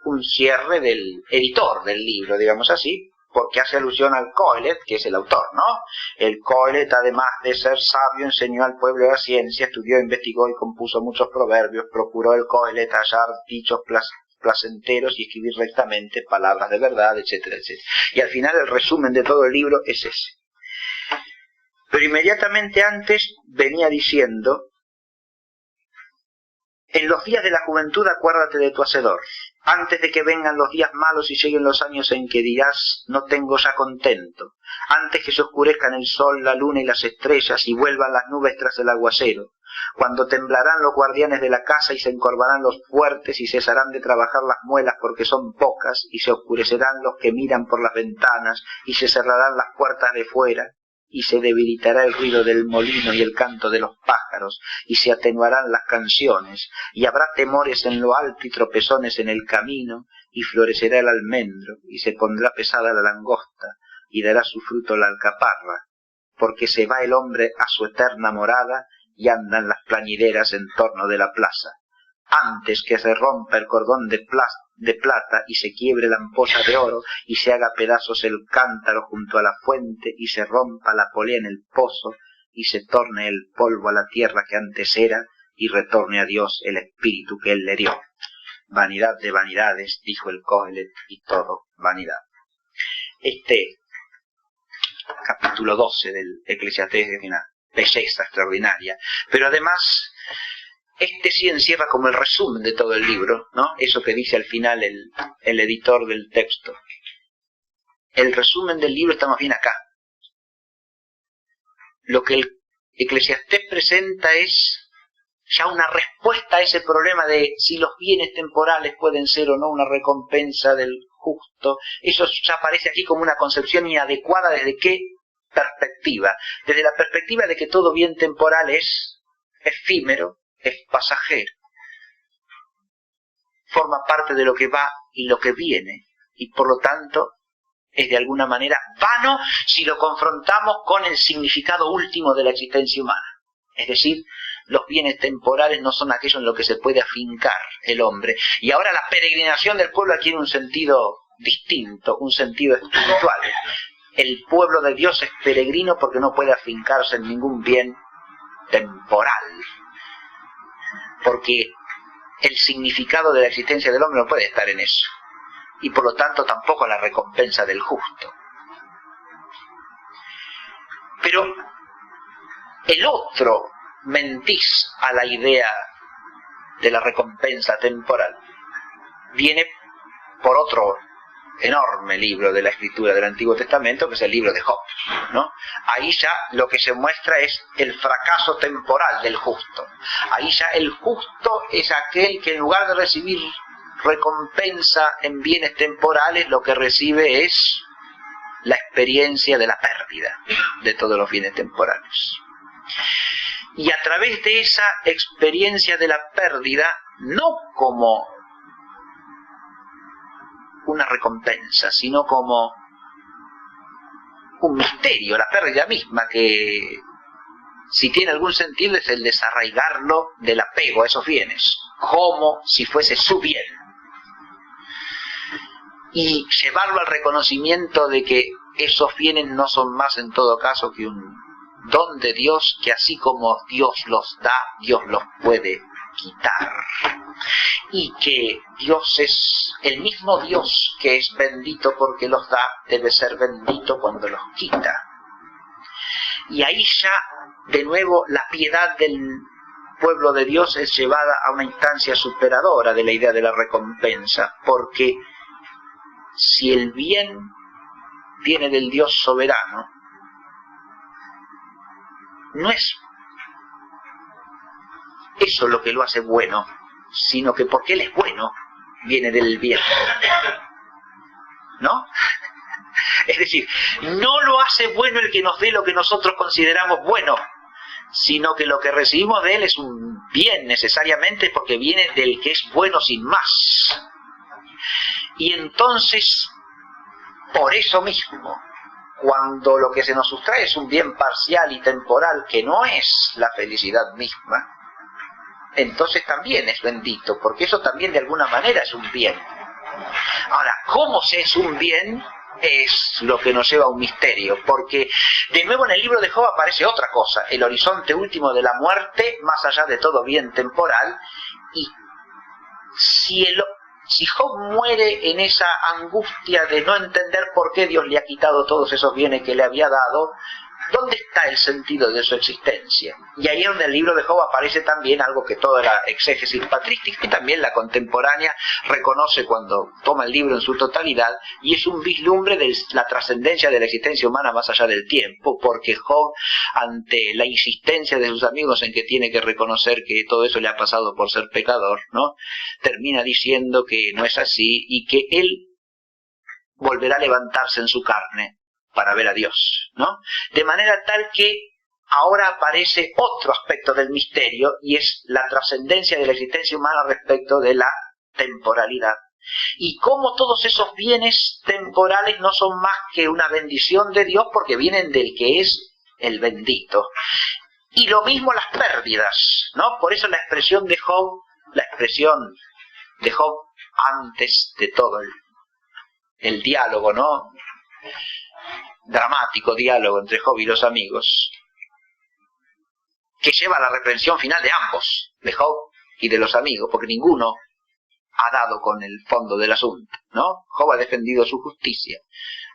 un cierre del editor del libro, digamos así, porque hace alusión al Coelet, que es el autor, ¿no? El Coelet, además de ser sabio, enseñó al pueblo la ciencia, estudió, investigó y compuso muchos proverbios. Procuró el Coelet hallar dichos placenteros y escribir rectamente palabras de verdad, etcétera, etcétera. Y al final el resumen de todo el libro es ese. Pero inmediatamente antes venía diciendo: en los días de la juventud acuérdate de tu Hacedor, antes de que vengan los días malos y lleguen los años en que dirás, no tengo ya contento, antes que se oscurezcan el sol, la luna y las estrellas y vuelvan las nubes tras el aguacero, cuando temblarán los guardianes de la casa y se encorvarán los fuertes y cesarán de trabajar las muelas porque son pocas y se oscurecerán los que miran por las ventanas y se cerrarán las puertas de fuera y se debilitará el ruido del molino y el canto de los pájaros y se atenuarán las canciones y habrá temores en lo alto y tropezones en el camino y florecerá el almendro y se pondrá pesada la langosta y dará su fruto la alcaparra, porque se va el hombre a su eterna morada y andan las plañideras en torno de la plaza. Antes que se rompa el cordón de plata y se quiebre la ampolla de oro y se haga pedazos el cántaro junto a la fuente y se rompa la polea en el pozo y se torne el polvo a la tierra que antes era y retorne a Dios el espíritu que él le dio. Vanidad de vanidades, dijo el Coelet, y todo vanidad. Este capítulo 12 del Eclesiastés es una belleza extraordinaria, pero además este sí encierra como el resumen de todo el libro, ¿no? Eso que dice al final el editor del texto. El resumen del libro está más bien acá. Lo que el Eclesiastés presenta es ya una respuesta a ese problema de si los bienes temporales pueden ser o no una recompensa del justo. Eso ya aparece aquí como una concepción inadecuada. ¿Desde qué perspectiva? Desde la perspectiva de que todo bien temporal es efímero, es pasajero, forma parte de lo que va y lo que viene, y por lo tanto es de alguna manera vano si lo confrontamos con el significado último de la existencia humana. Es decir, los bienes temporales no son aquello en lo que se puede afincar el hombre. Y ahora la peregrinación del pueblo adquiere un sentido distinto, un sentido espiritual. El pueblo de Dios es peregrino porque no puede afincarse en ningún bien temporal. Porque el significado de la existencia del hombre no puede estar en eso. Y por lo tanto tampoco la recompensa del justo. Pero el otro mentís a la idea de la recompensa temporal viene por otro enorme libro de la escritura del Antiguo Testamento, que es el libro de Job, ¿no? Ahí ya lo que se muestra es el fracaso temporal del justo. Ahí ya el justo es aquel que en lugar de recibir recompensa en bienes temporales, lo que recibe es la experiencia de la pérdida de todos los bienes temporales. Y a través de esa experiencia de la pérdida, no como una recompensa, sino como un misterio, la pérdida misma, que si tiene algún sentido es el desarraigarlo del apego a esos bienes, como si fuese su bien, y llevarlo al reconocimiento de que esos bienes no son más en todo caso que un don de Dios, que así como Dios los da, Dios los puede quitar, y que Dios es el mismo Dios que es bendito porque los da, debe ser bendito cuando los quita. Y ahí ya de nuevo la piedad del pueblo de Dios es llevada a una instancia superadora de la idea de la recompensa, porque si el bien viene del Dios soberano, no es eso lo que lo hace bueno, sino que porque Él es bueno, viene del bien, ¿no? Es decir, no lo hace bueno el que nos dé lo que nosotros consideramos bueno, sino que lo que recibimos de Él es un bien necesariamente porque viene del que es bueno sin más. Y entonces, por eso mismo, cuando lo que se nos sustrae es un bien parcial y temporal que no es la felicidad misma, entonces también es bendito, porque eso también de alguna manera es un bien. Ahora, ¿cómo se es un bien? Es lo que nos lleva a un misterio, porque de nuevo en el libro de Job aparece otra cosa, el horizonte último de la muerte, más allá de todo bien temporal, y si Job muere en esa angustia de no entender por qué Dios le ha quitado todos esos bienes que le había dado, ¿Dónde está el sentido de su existencia? Y ahí es donde el libro de Job aparece también algo que toda la exégesis patrística y también la contemporánea reconoce cuando toma el libro en su totalidad, y es un vislumbre de la trascendencia de la existencia humana más allá del tiempo, porque Job, ante la insistencia de sus amigos en que tiene que reconocer que todo eso le ha pasado por ser pecador, ¿no?, termina diciendo que no es así y que él volverá a levantarse en su carne para ver a Dios, ¿no? De manera tal que ahora aparece otro aspecto del misterio, y es la trascendencia de la existencia humana respecto de la temporalidad. Y cómo todos esos bienes temporales no son más que una bendición de Dios porque vienen del que es el bendito. Y lo mismo las pérdidas, ¿no? Por eso la expresión de Job antes de todo el diálogo, ¿no?, dramático diálogo entre Job y los amigos, que lleva a la reprensión final de ambos, de Job y de los amigos, porque ninguno ha dado con el fondo del asunto, ¿no? Job ha defendido su justicia,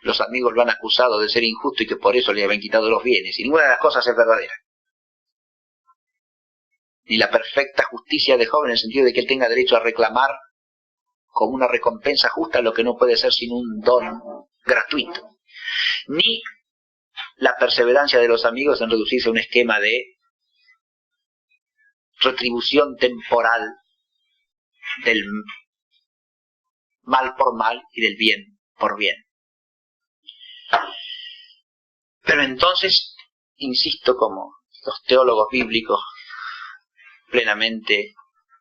los amigos lo han acusado de ser injusto y que por eso le habían quitado los bienes, y ninguna de las cosas es verdadera. Ni la perfecta justicia de Job en el sentido de que él tenga derecho a reclamar como una recompensa justa lo que no puede ser sino un don gratuito, ni la perseverancia de los amigos en reducirse a un esquema de retribución temporal del mal por mal y del bien por bien. Pero entonces, insisto, como los teólogos bíblicos plenamente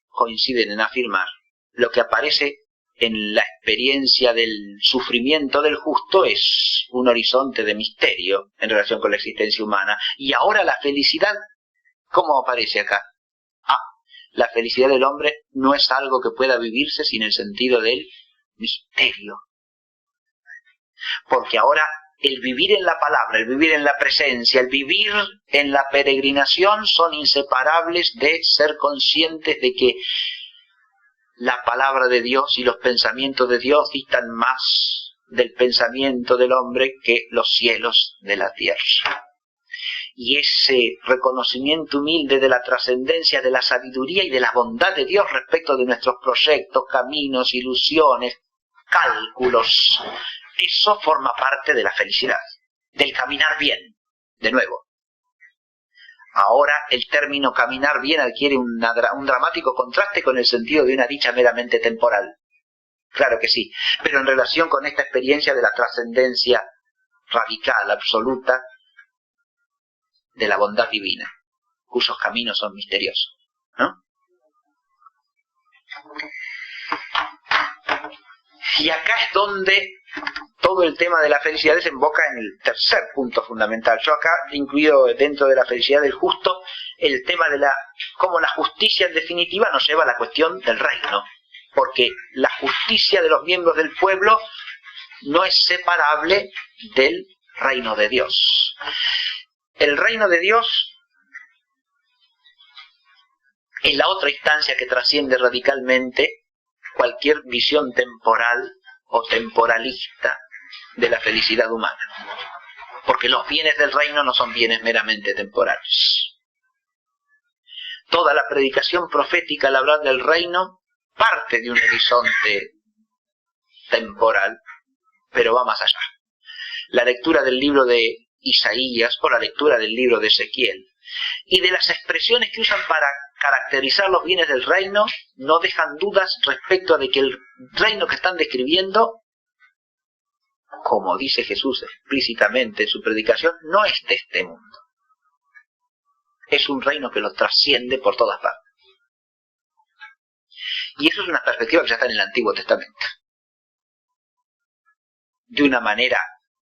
coinciden en afirmar, lo que aparece en la experiencia del sufrimiento del justo es un horizonte de misterio en relación con la existencia humana. Y ahora la felicidad, ¿cómo aparece acá? La felicidad del hombre no es algo que pueda vivirse sin el sentido del misterio. Porque ahora el vivir en la palabra, el vivir en la presencia, el vivir en la peregrinación son inseparables de ser conscientes de que la palabra de Dios y los pensamientos de Dios distan más del pensamiento del hombre que los cielos de la tierra. Y ese reconocimiento humilde de la trascendencia, de la sabiduría y de la bondad de Dios respecto de nuestros proyectos, caminos, ilusiones, cálculos, eso forma parte de la felicidad, del caminar bien, de nuevo. Ahora el término caminar bien adquiere un dramático contraste con el sentido de una dicha meramente temporal. Claro que sí, pero en relación con esta experiencia de la trascendencia radical, absoluta, de la bondad divina, cuyos caminos son misteriosos, ¿no? Y acá es donde todo el tema de la felicidad desemboca en el tercer punto fundamental. Yo acá he incluido dentro de la felicidad del justo el tema de cómo la justicia en definitiva nos lleva a la cuestión del reino, porque la justicia de los miembros del pueblo no es separable del reino de Dios. El reino de Dios es la otra instancia que trasciende radicalmente cualquier visión temporal o temporalista de la felicidad humana. Porque los bienes del reino no son bienes meramente temporales. Toda la predicación profética al hablar del reino parte de un horizonte temporal, pero va más allá. La lectura del libro de Isaías o la lectura del libro de Ezequiel y de las expresiones que usan para caracterizar los bienes del reino no dejan dudas respecto a de que el reino que están describiendo, como dice Jesús explícitamente en su predicación, no es de este mundo. Es un reino que lo trasciende por todas partes. Y eso es una perspectiva que ya está en el Antiguo Testamento. De una manera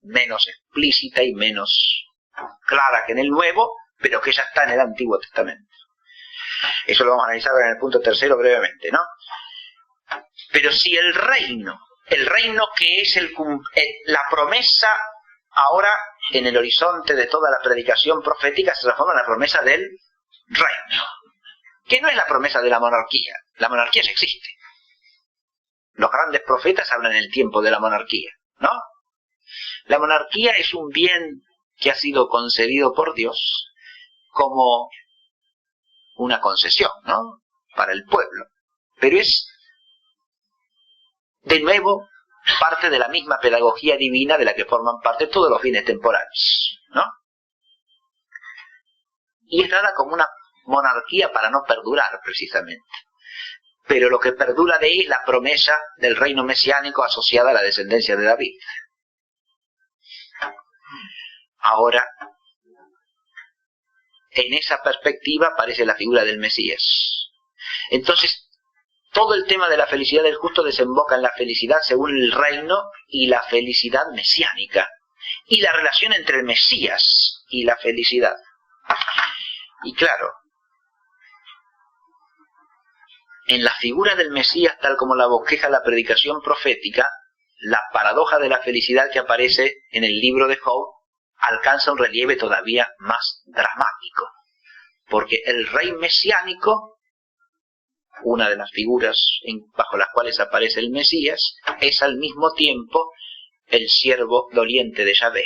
menos explícita y menos clara que en el Nuevo, pero que ya está en el Antiguo Testamento. Eso lo vamos a analizar en el punto tercero brevemente, ¿no? Pero si el reino que es la promesa ahora en el horizonte de toda la predicación profética se transforma en la promesa del reino, que no es la promesa de la monarquía. La monarquía ya existe. Los grandes profetas hablan en el tiempo de la monarquía, ¿no? La monarquía es un bien que ha sido concedido por Dios como una concesión, ¿no?, para el pueblo. Pero es, de nuevo, parte de la misma pedagogía divina de la que forman parte todos los bienes temporales, ¿no? Y es dada como una monarquía para no perdurar, precisamente. Pero lo que perdura de ahí es la promesa del reino mesiánico asociada a la descendencia de David. Ahora, en esa perspectiva aparece la figura del Mesías. Entonces, todo el tema de la felicidad del justo desemboca en la felicidad según el reino y la felicidad mesiánica, y la relación entre el Mesías y la felicidad. Y claro, en la figura del Mesías, tal como la bosqueja la predicación profética, la paradoja de la felicidad que aparece en el libro de Job alcanza un relieve todavía más dramático, porque el rey mesiánico, una de las figuras bajo las cuales aparece el Mesías, es al mismo tiempo el siervo doliente de Yahvé,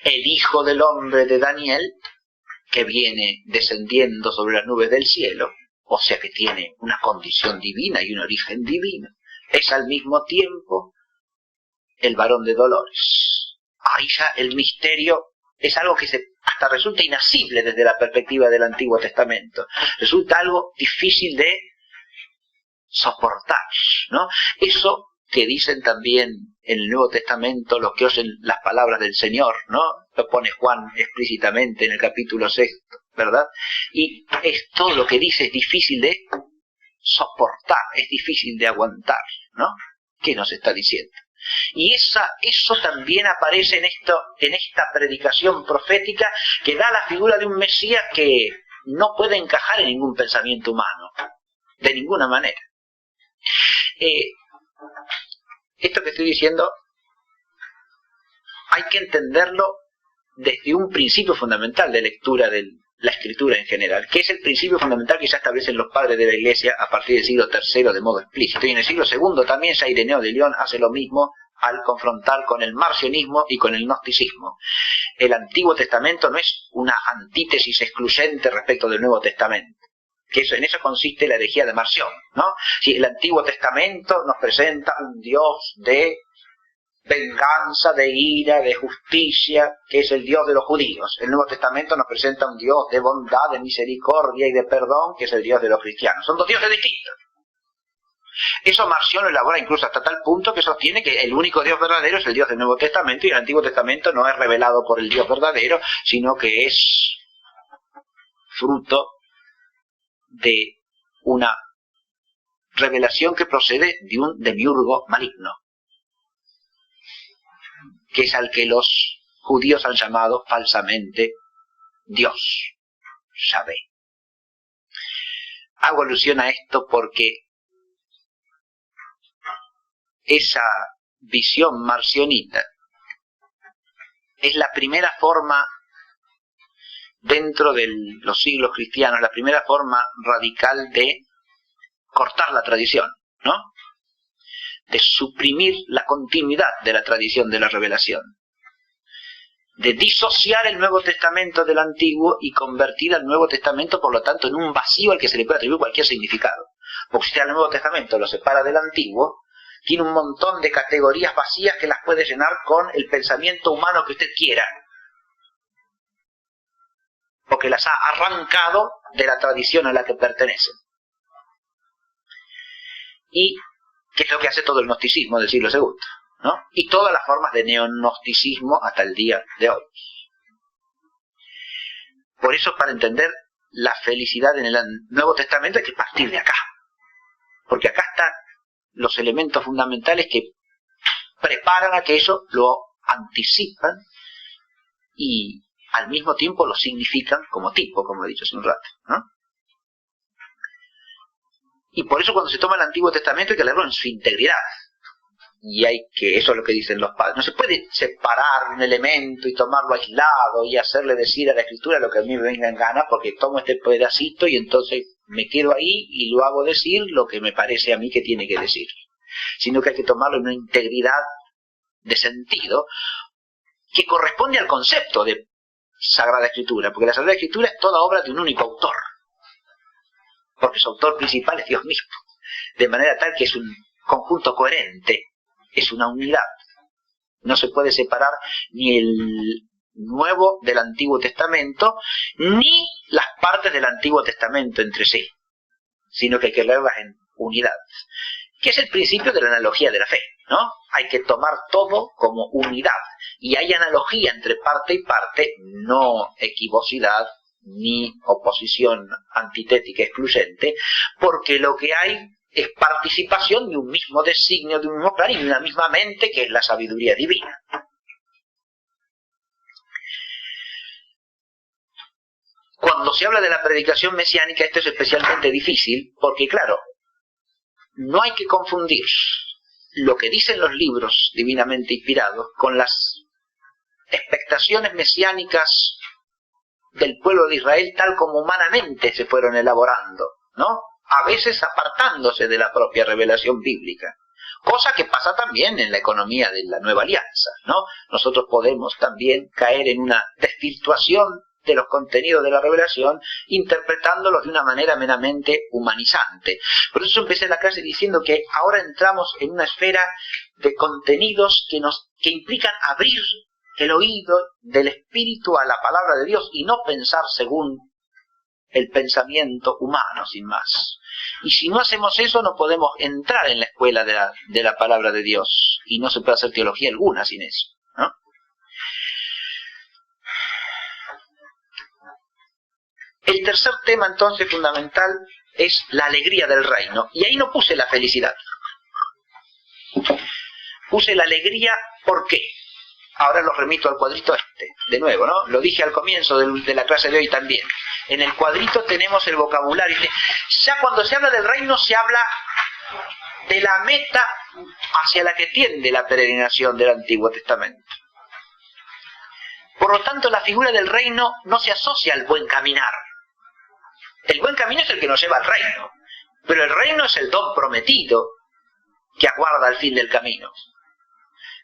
el hijo del hombre de Daniel, que viene descendiendo sobre las nubes del cielo, o sea que tiene una condición divina y un origen divino, es al mismo tiempo el varón de dolores. Ahí ya el misterio es algo que hasta resulta inasible desde la perspectiva del Antiguo Testamento. Resulta algo difícil de soportar, ¿no? Eso que dicen también en el Nuevo Testamento los que oyen las palabras del Señor, ¿no? Lo pone Juan explícitamente en el capítulo 6, ¿verdad? Y es todo lo que dice es difícil de soportar, es difícil de aguantar, ¿no? ¿Qué nos está diciendo? Y eso también aparece en esta predicación profética que da la figura de un Mesías que no puede encajar en ningún pensamiento humano, de ninguna manera. Esto que estoy diciendo hay que entenderlo desde un principio fundamental de lectura de la Escritura en general, que es el principio fundamental que ya establecen los padres de la Iglesia a partir del siglo III de modo explícito. Y en el siglo II también ya Ireneo de León hace lo mismo al confrontar con el marcionismo y con el gnosticismo. El Antiguo Testamento no es una antítesis excluyente respecto del Nuevo Testamento, que en eso consiste la herejía de Marción, ¿no? Si el Antiguo Testamento nos presenta un Dios de venganza, de ira, de justicia, que es el Dios de los judíos. El Nuevo Testamento nos presenta un Dios de bondad, de misericordia y de perdón, que es el Dios de los cristianos. Son dos dioses distintos. Eso Marción lo elabora incluso hasta tal punto que sostiene que el único Dios verdadero es el Dios del Nuevo Testamento, y el Antiguo Testamento no es revelado por el Dios verdadero, sino que es fruto de una revelación que procede de un demiurgo maligno, que es al que los judíos han llamado falsamente Dios, Yahvé. Hago alusión a esto porque esa visión marcionita es la primera forma dentro de los siglos cristianos, la primera forma radical de cortar la tradición, ¿no? De suprimir la continuidad de la tradición de la revelación, de disociar el Nuevo Testamento del Antiguo y convertir al Nuevo Testamento, por lo tanto, en un vacío al que se le puede atribuir cualquier significado. Porque si el Nuevo Testamento lo separa del Antiguo, tiene un montón de categorías vacías que las puede llenar con el pensamiento humano que usted quiera, porque las ha arrancado de la tradición a la que pertenecen. Y que es lo que hace todo el gnosticismo del siglo II, ¿no? Y todas las formas de neognosticismo hasta el día de hoy. Por eso, para entender la felicidad en el Nuevo Testamento hay que partir de acá, porque acá están los elementos fundamentales que preparan aquello, lo anticipan y al mismo tiempo lo significan como tipo, como he dicho hace un rato, ¿no? Y por eso cuando se toma el Antiguo Testamento hay que leerlo en su integridad. Y eso es lo que dicen los padres. No se puede separar un elemento y tomarlo aislado y hacerle decir a la Escritura lo que a mí me venga en gana, porque tomo este pedacito y entonces me quedo ahí y lo hago decir lo que me parece a mí que tiene que decir. Sino que hay que tomarlo en una integridad de sentido, que corresponde al concepto de Sagrada Escritura, porque la Sagrada Escritura es toda obra de un único autor, porque su autor principal es Dios mismo, de manera tal que es un conjunto coherente, es una unidad. No se puede separar ni el Nuevo del Antiguo Testamento, ni las partes del Antiguo Testamento entre sí, sino que hay que leerlas en unidad, que es el principio de la analogía de la fe, ¿no? Hay que tomar todo como unidad, y hay analogía entre parte y parte, no equivocidad, ni oposición antitética excluyente, porque lo que hay es participación de un mismo designio, de un mismo plan y de una misma mente, que es la sabiduría divina. Cuando se habla de la predicación mesiánica, esto es especialmente difícil, porque claro, no hay que confundir lo que dicen los libros divinamente inspirados con las expectaciones mesiánicas del pueblo de Israel tal como humanamente se fueron elaborando, ¿no? A veces apartándose de la propia revelación bíblica, cosa que pasa también en la economía de la Nueva Alianza, ¿no? Nosotros podemos también caer en una desvirtuación de los contenidos de la revelación, interpretándolos de una manera meramente humanizante. Por eso empecé la clase diciendo que ahora entramos en una esfera de contenidos que implican abrir el oído del espíritu a la palabra de Dios y no pensar según el pensamiento humano, sin más. Y si no hacemos eso, no podemos entrar en la escuela de la palabra de Dios, y no se puede hacer teología alguna sin eso, ¿no? El tercer tema entonces fundamental es la alegría del reino, y ahí no puse la felicidad, puse la alegría. ¿Por qué? Ahora lo remito al cuadrito de nuevo, ¿no? Lo dije al comienzo de la clase de hoy también. En el cuadrito tenemos el vocabulario. Ya cuando se habla del reino se habla de la meta hacia la que tiende la peregrinación del Antiguo Testamento. Por lo tanto, la figura del reino no se asocia al buen caminar. El buen camino es el que nos lleva al reino, pero el reino es el don prometido que aguarda al fin del camino.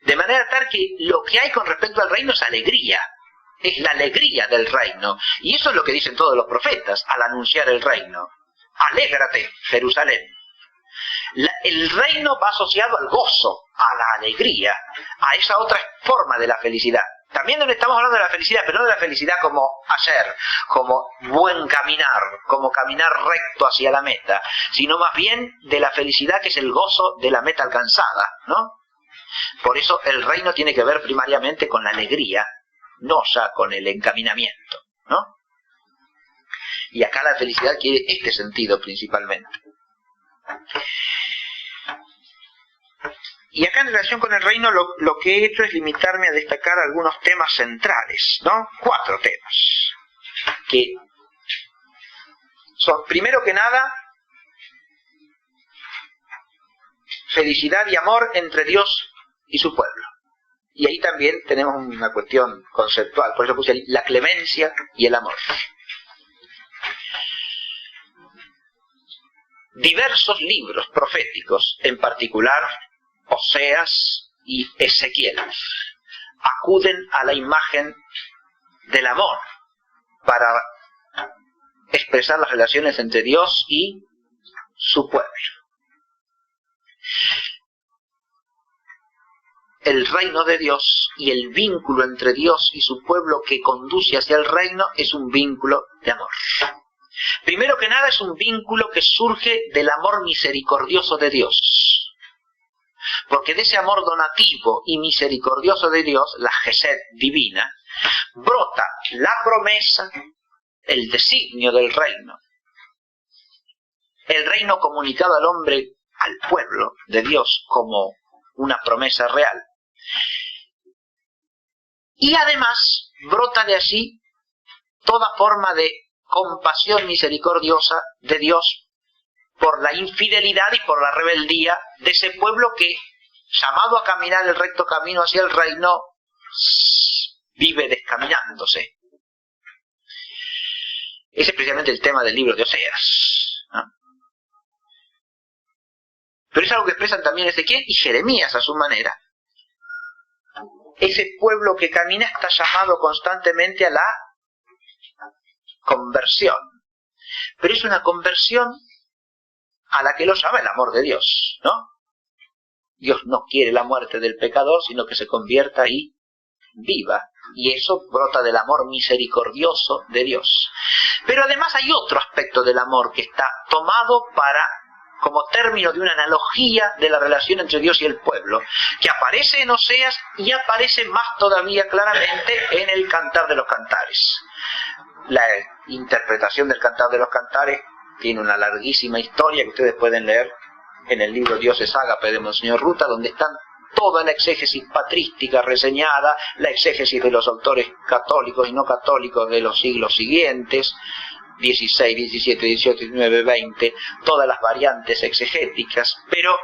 De manera tal que lo que hay con respecto al reino es alegría, es la alegría del reino. Y eso es lo que dicen todos los profetas al anunciar el reino. Alégrate, Jerusalén. El reino va asociado al gozo, a la alegría, a esa otra forma de la felicidad. También donde estamos hablando de la felicidad, pero no de la felicidad como ayer, como buen caminar, como caminar recto hacia la meta, sino más bien de la felicidad que es el gozo de la meta alcanzada, ¿no? Por eso el reino tiene que ver primariamente con la alegría, no ya con el encaminamiento, ¿no? Y acá la felicidad quiere este sentido principalmente. Y acá en relación con el reino lo que he hecho es limitarme a destacar algunos temas centrales, ¿no? 4 temas. Que son, primero que nada, felicidad y amor entre Dios y su pueblo. Y ahí también tenemos una cuestión conceptual, por eso puse la clemencia y el amor. Diversos libros proféticos, en particular Oseas y Ezequiel, acuden a la imagen del amor para expresar las relaciones entre Dios y su pueblo. El reino de Dios y el vínculo entre Dios y su pueblo que conduce hacia el reino es un vínculo de amor. Primero que nada es un vínculo que surge del amor misericordioso de Dios. Porque de ese amor donativo y misericordioso de Dios, la Gesed divina, brota la promesa, el designio del reino. El reino comunicado al hombre, al pueblo de Dios como una promesa real. Y además brota de allí toda forma de compasión misericordiosa de Dios por la infidelidad y por la rebeldía de ese pueblo que, llamado a caminar el recto camino hacia el reino, vive descaminándose. Ese es precisamente el tema del libro de Oseas, ¿no? Pero es algo que expresan también Ezequiel y Jeremías a su manera. ese pueblo que camina está llamado constantemente a la conversión. Pero es una conversión a la que lo llama el amor de Dios, ¿no? Dios no quiere la muerte del pecador, sino que se convierta y viva. Y eso brota del amor misericordioso de Dios. Pero además hay otro aspecto del amor que está tomado como término de una analogía de la relación entre Dios y el pueblo, que aparece en Oseas y aparece más todavía claramente en el Cantar de los Cantares. La interpretación del Cantar de los Cantares tiene una larguísima historia que ustedes pueden leer en el libro Dioses Ágape de Monseñor Ruta, donde están toda la exégesis patrística reseñada, la exégesis de los autores católicos y no católicos de los siglos siguientes, 16, 17, 18, 19, 20, todas las variantes exegéticas, pero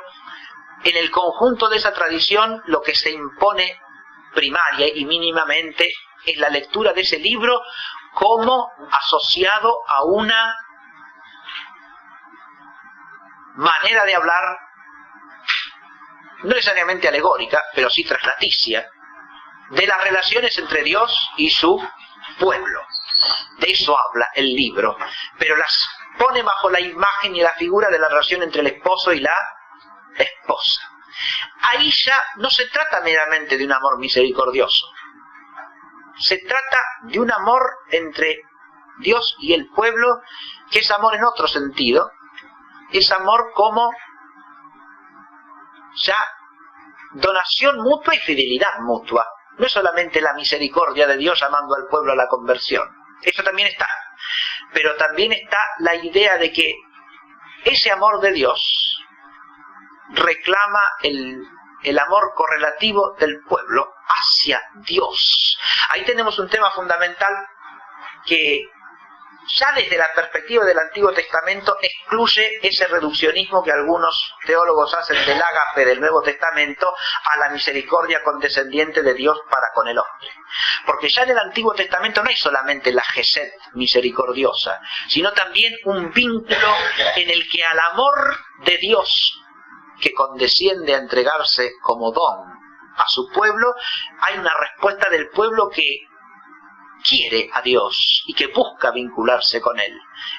en el conjunto de esa tradición lo que se impone primaria y mínimamente es la lectura de ese libro como asociado a una manera de hablar no necesariamente alegórica, pero sí traslaticia, de las relaciones entre Dios y su pueblo. De eso habla el libro, pero las pone bajo la imagen y la figura de la relación entre el esposo y la esposa. Ahí ya no se trata meramente de un amor misericordioso, se trata de un amor entre Dios y el pueblo, que es amor en otro sentido, es amor como ya donación mutua y fidelidad mutua. No es solamente la misericordia de Dios llamando al pueblo a la conversión, eso también está, pero también está la idea de que ese amor de Dios reclama el amor correlativo del pueblo hacia Dios. Ahí tenemos un tema fundamental que ya desde la perspectiva del Antiguo Testamento excluye ese reduccionismo que algunos teólogos hacen del ágape del Nuevo Testamento a la misericordia condescendiente de Dios para con el hombre. Porque ya en el Antiguo Testamento no hay solamente la gesed misericordiosa, sino también un vínculo en el que al amor de Dios que condesciende a entregarse como don a su pueblo, hay una respuesta del pueblo que quiere a Dios y que busca vincularse con Él.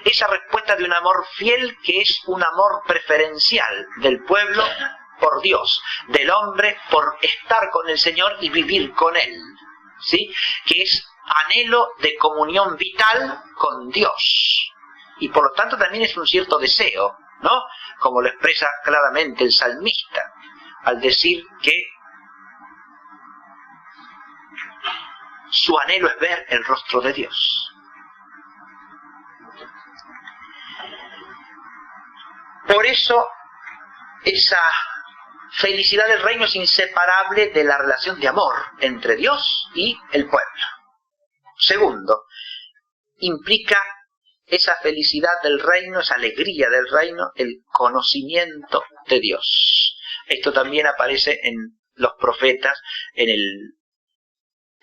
Esa respuesta de un amor fiel que es un amor preferencial del pueblo por Dios, del hombre por estar con el Señor y vivir con Él, ¿sí? Que es anhelo de comunión vital con Dios. Y por lo tanto también es un cierto deseo, ¿no? Como lo expresa claramente el salmista, al decir que su anhelo es ver el rostro de Dios. Por eso, esa felicidad del reino es inseparable de la relación de amor entre Dios y el pueblo. Segundo, implica esa felicidad del reino, esa alegría del reino, el conocimiento de Dios. Esto también aparece en los profetas, en el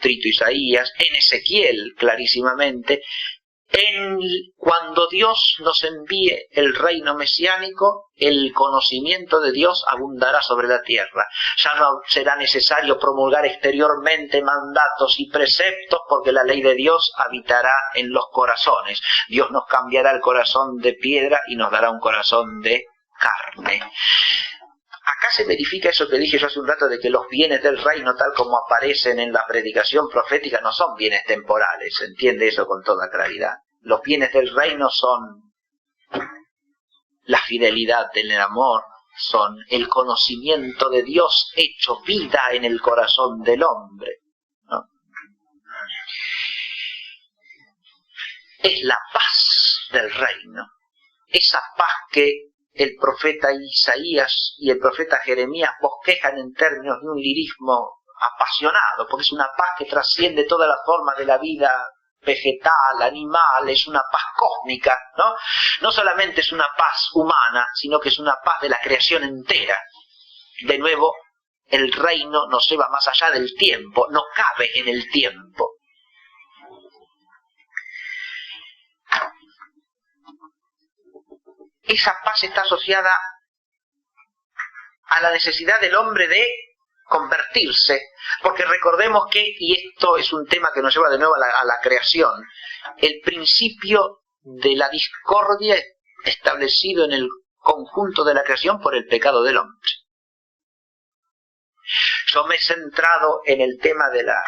Trito Isaías, en Ezequiel clarísimamente, cuando Dios nos envíe el reino mesiánico, el conocimiento de Dios abundará sobre la tierra. Ya no será necesario promulgar exteriormente mandatos y preceptos, porque la ley de Dios habitará en los corazones. Dios nos cambiará el corazón de piedra y nos dará un corazón de carne. Acá se verifica eso que dije yo hace un rato, de que los bienes del reino, tal como aparecen en la predicación profética, no son bienes temporales. Se entiende eso con toda claridad. Los bienes del reino son la fidelidad del amor, son el conocimiento de Dios hecho vida en el corazón del hombre, ¿no? Es la paz del reino, esa paz que el profeta Isaías y el profeta Jeremías bosquejan en términos de un lirismo apasionado, porque es una paz que trasciende toda la forma de la vida vegetal, animal, es una paz cósmica, ¿no? No solamente es una paz humana, sino que es una paz de la creación entera. De nuevo, el reino nos lleva más allá del tiempo, no cabe en el tiempo. Esa paz está asociada a la necesidad del hombre de convertirse, porque recordemos que, y esto es un tema que nos lleva de nuevo a la creación, el principio de la discordia establecido en el conjunto de la creación por el pecado del hombre. Yo me he centrado en el tema de la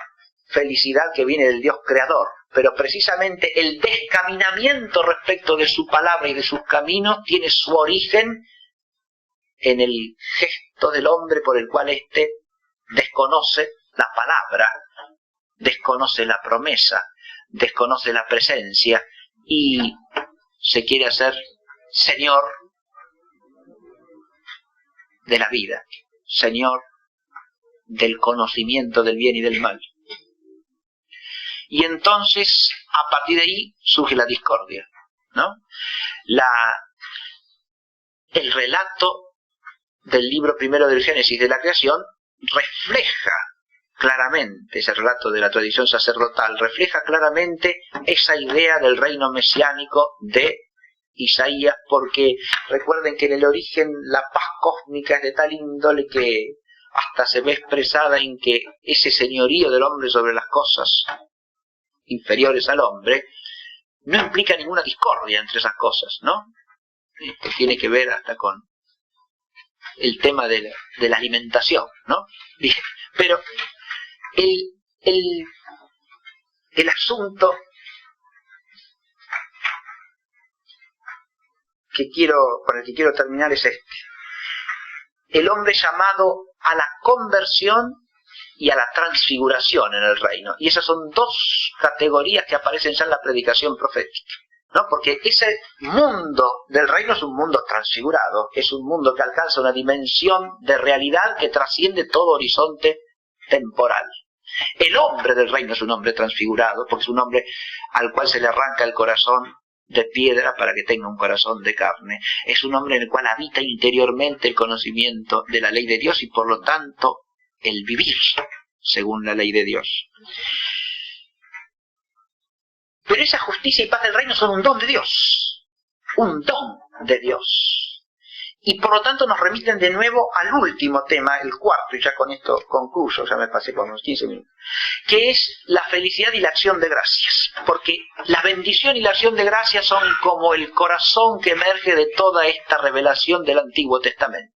felicidad que viene del Dios creador, pero precisamente el descaminamiento respecto de su palabra y de sus caminos tiene su origen en el gesto del hombre por el cual éste desconoce la palabra, desconoce la promesa, desconoce la presencia y se quiere hacer señor de la vida, señor del conocimiento del bien y del mal. Y entonces, a partir de ahí, surge la discordia, ¿no? El relato del libro primero del Génesis de la creación refleja claramente, ese relato de la tradición sacerdotal, refleja claramente esa idea del reino mesiánico de Isaías, porque recuerden que en el origen la paz cósmica es de tal índole que hasta se ve expresada en que ese señorío del hombre sobre las cosas inferiores al hombre no implica ninguna discordia entre esas cosas, ¿no? Esto tiene que ver hasta con el tema de la alimentación, ¿no? Pero el asunto con el que quiero terminar es este. El hombre llamado a la conversión y a la transfiguración en el reino. Y esas son dos categorías que aparecen ya en la predicación profética, ¿no? Porque ese mundo del reino es un mundo transfigurado, es un mundo que alcanza una dimensión de realidad que trasciende todo horizonte temporal. El hombre del reino es un hombre transfigurado, porque es un hombre al cual se le arranca el corazón de piedra para que tenga un corazón de carne. Es un hombre en el cual habita interiormente el conocimiento de la ley de Dios y por lo tanto el vivir según la ley de Dios. Pero esa justicia y paz del reino son un don de Dios, un don de Dios. Y por lo tanto nos remiten de nuevo al último tema, el cuarto, y ya con esto concluyo, ya me pasé por unos 15 minutos, que es la felicidad y la acción de gracias. Porque la bendición y la acción de gracias son como el corazón que emerge de toda esta revelación del Antiguo Testamento.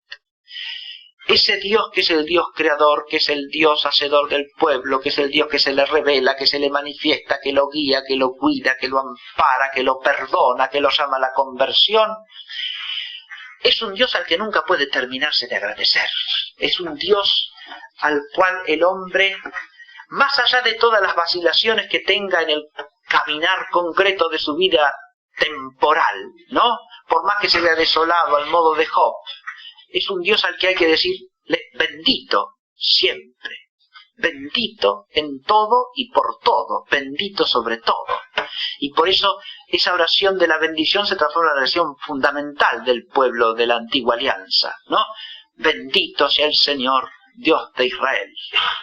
Ese Dios que es el Dios creador, que es el Dios hacedor del pueblo, que es el Dios que se le revela, que se le manifiesta, que lo guía, que lo cuida, que lo ampara, que lo perdona, que lo llama a la conversión, es un Dios al que nunca puede terminarse de agradecer. Es un Dios al cual el hombre, más allá de todas las vacilaciones que tenga en el caminar concreto de su vida temporal, ¿no? Por más que se vea desolado al modo de Job, es un Dios al que hay que decirle bendito siempre, bendito en todo y por todo, bendito sobre todo. Y por eso esa oración de la bendición se transforma en la oración fundamental del pueblo de la antigua alianza, ¿no? Bendito sea el Señor, Dios de Israel.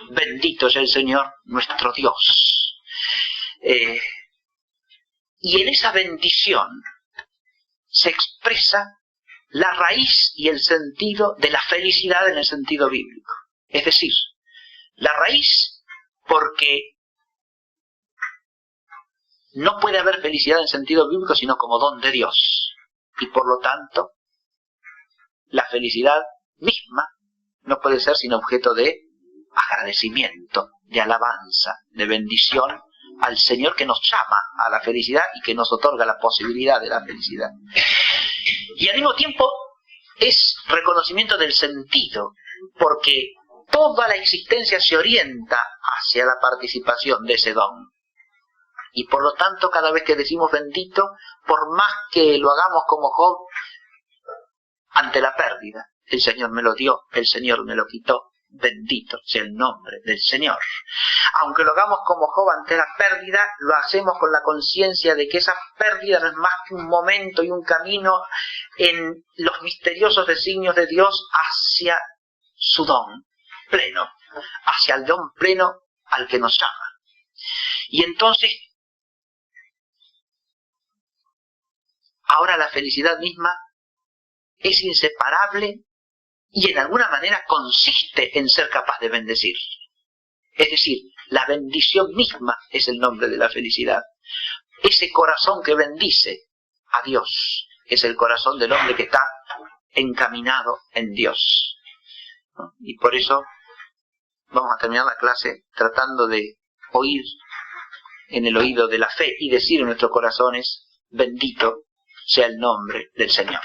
Bendito sea el Señor, nuestro Dios. Y en esa bendición se expresa la raíz y el sentido de la felicidad en el sentido bíblico. Es decir, la raíz porque no puede haber felicidad en sentido bíblico sino como don de Dios. Y por lo tanto, la felicidad misma no puede ser sino objeto de agradecimiento, de alabanza, de bendición al Señor que nos llama a la felicidad y que nos otorga la posibilidad de la felicidad. Y al mismo tiempo es reconocimiento del sentido, porque toda la existencia se orienta hacia la participación de ese don. Y por lo tanto, cada vez que decimos bendito, por más que lo hagamos como Job, ante la pérdida, el Señor me lo dio, el Señor me lo quitó, bendito sea el nombre del Señor. Aunque lo hagamos como Job ante la pérdida, lo hacemos con la conciencia de que esa pérdida no es más que un momento y un camino en los misteriosos designios de Dios hacia su don pleno, hacia el don pleno al que nos llama. Y entonces, ahora la felicidad misma es inseparable y en alguna manera consiste en ser capaz de bendecir. Es decir, la bendición misma es el nombre de la felicidad. Ese corazón que bendice a Dios es el corazón del hombre que está encaminado en Dios. Y por eso vamos a terminar la clase tratando de oír en el oído de la fe y decir en nuestros corazones: bendito sea el nombre del Señor.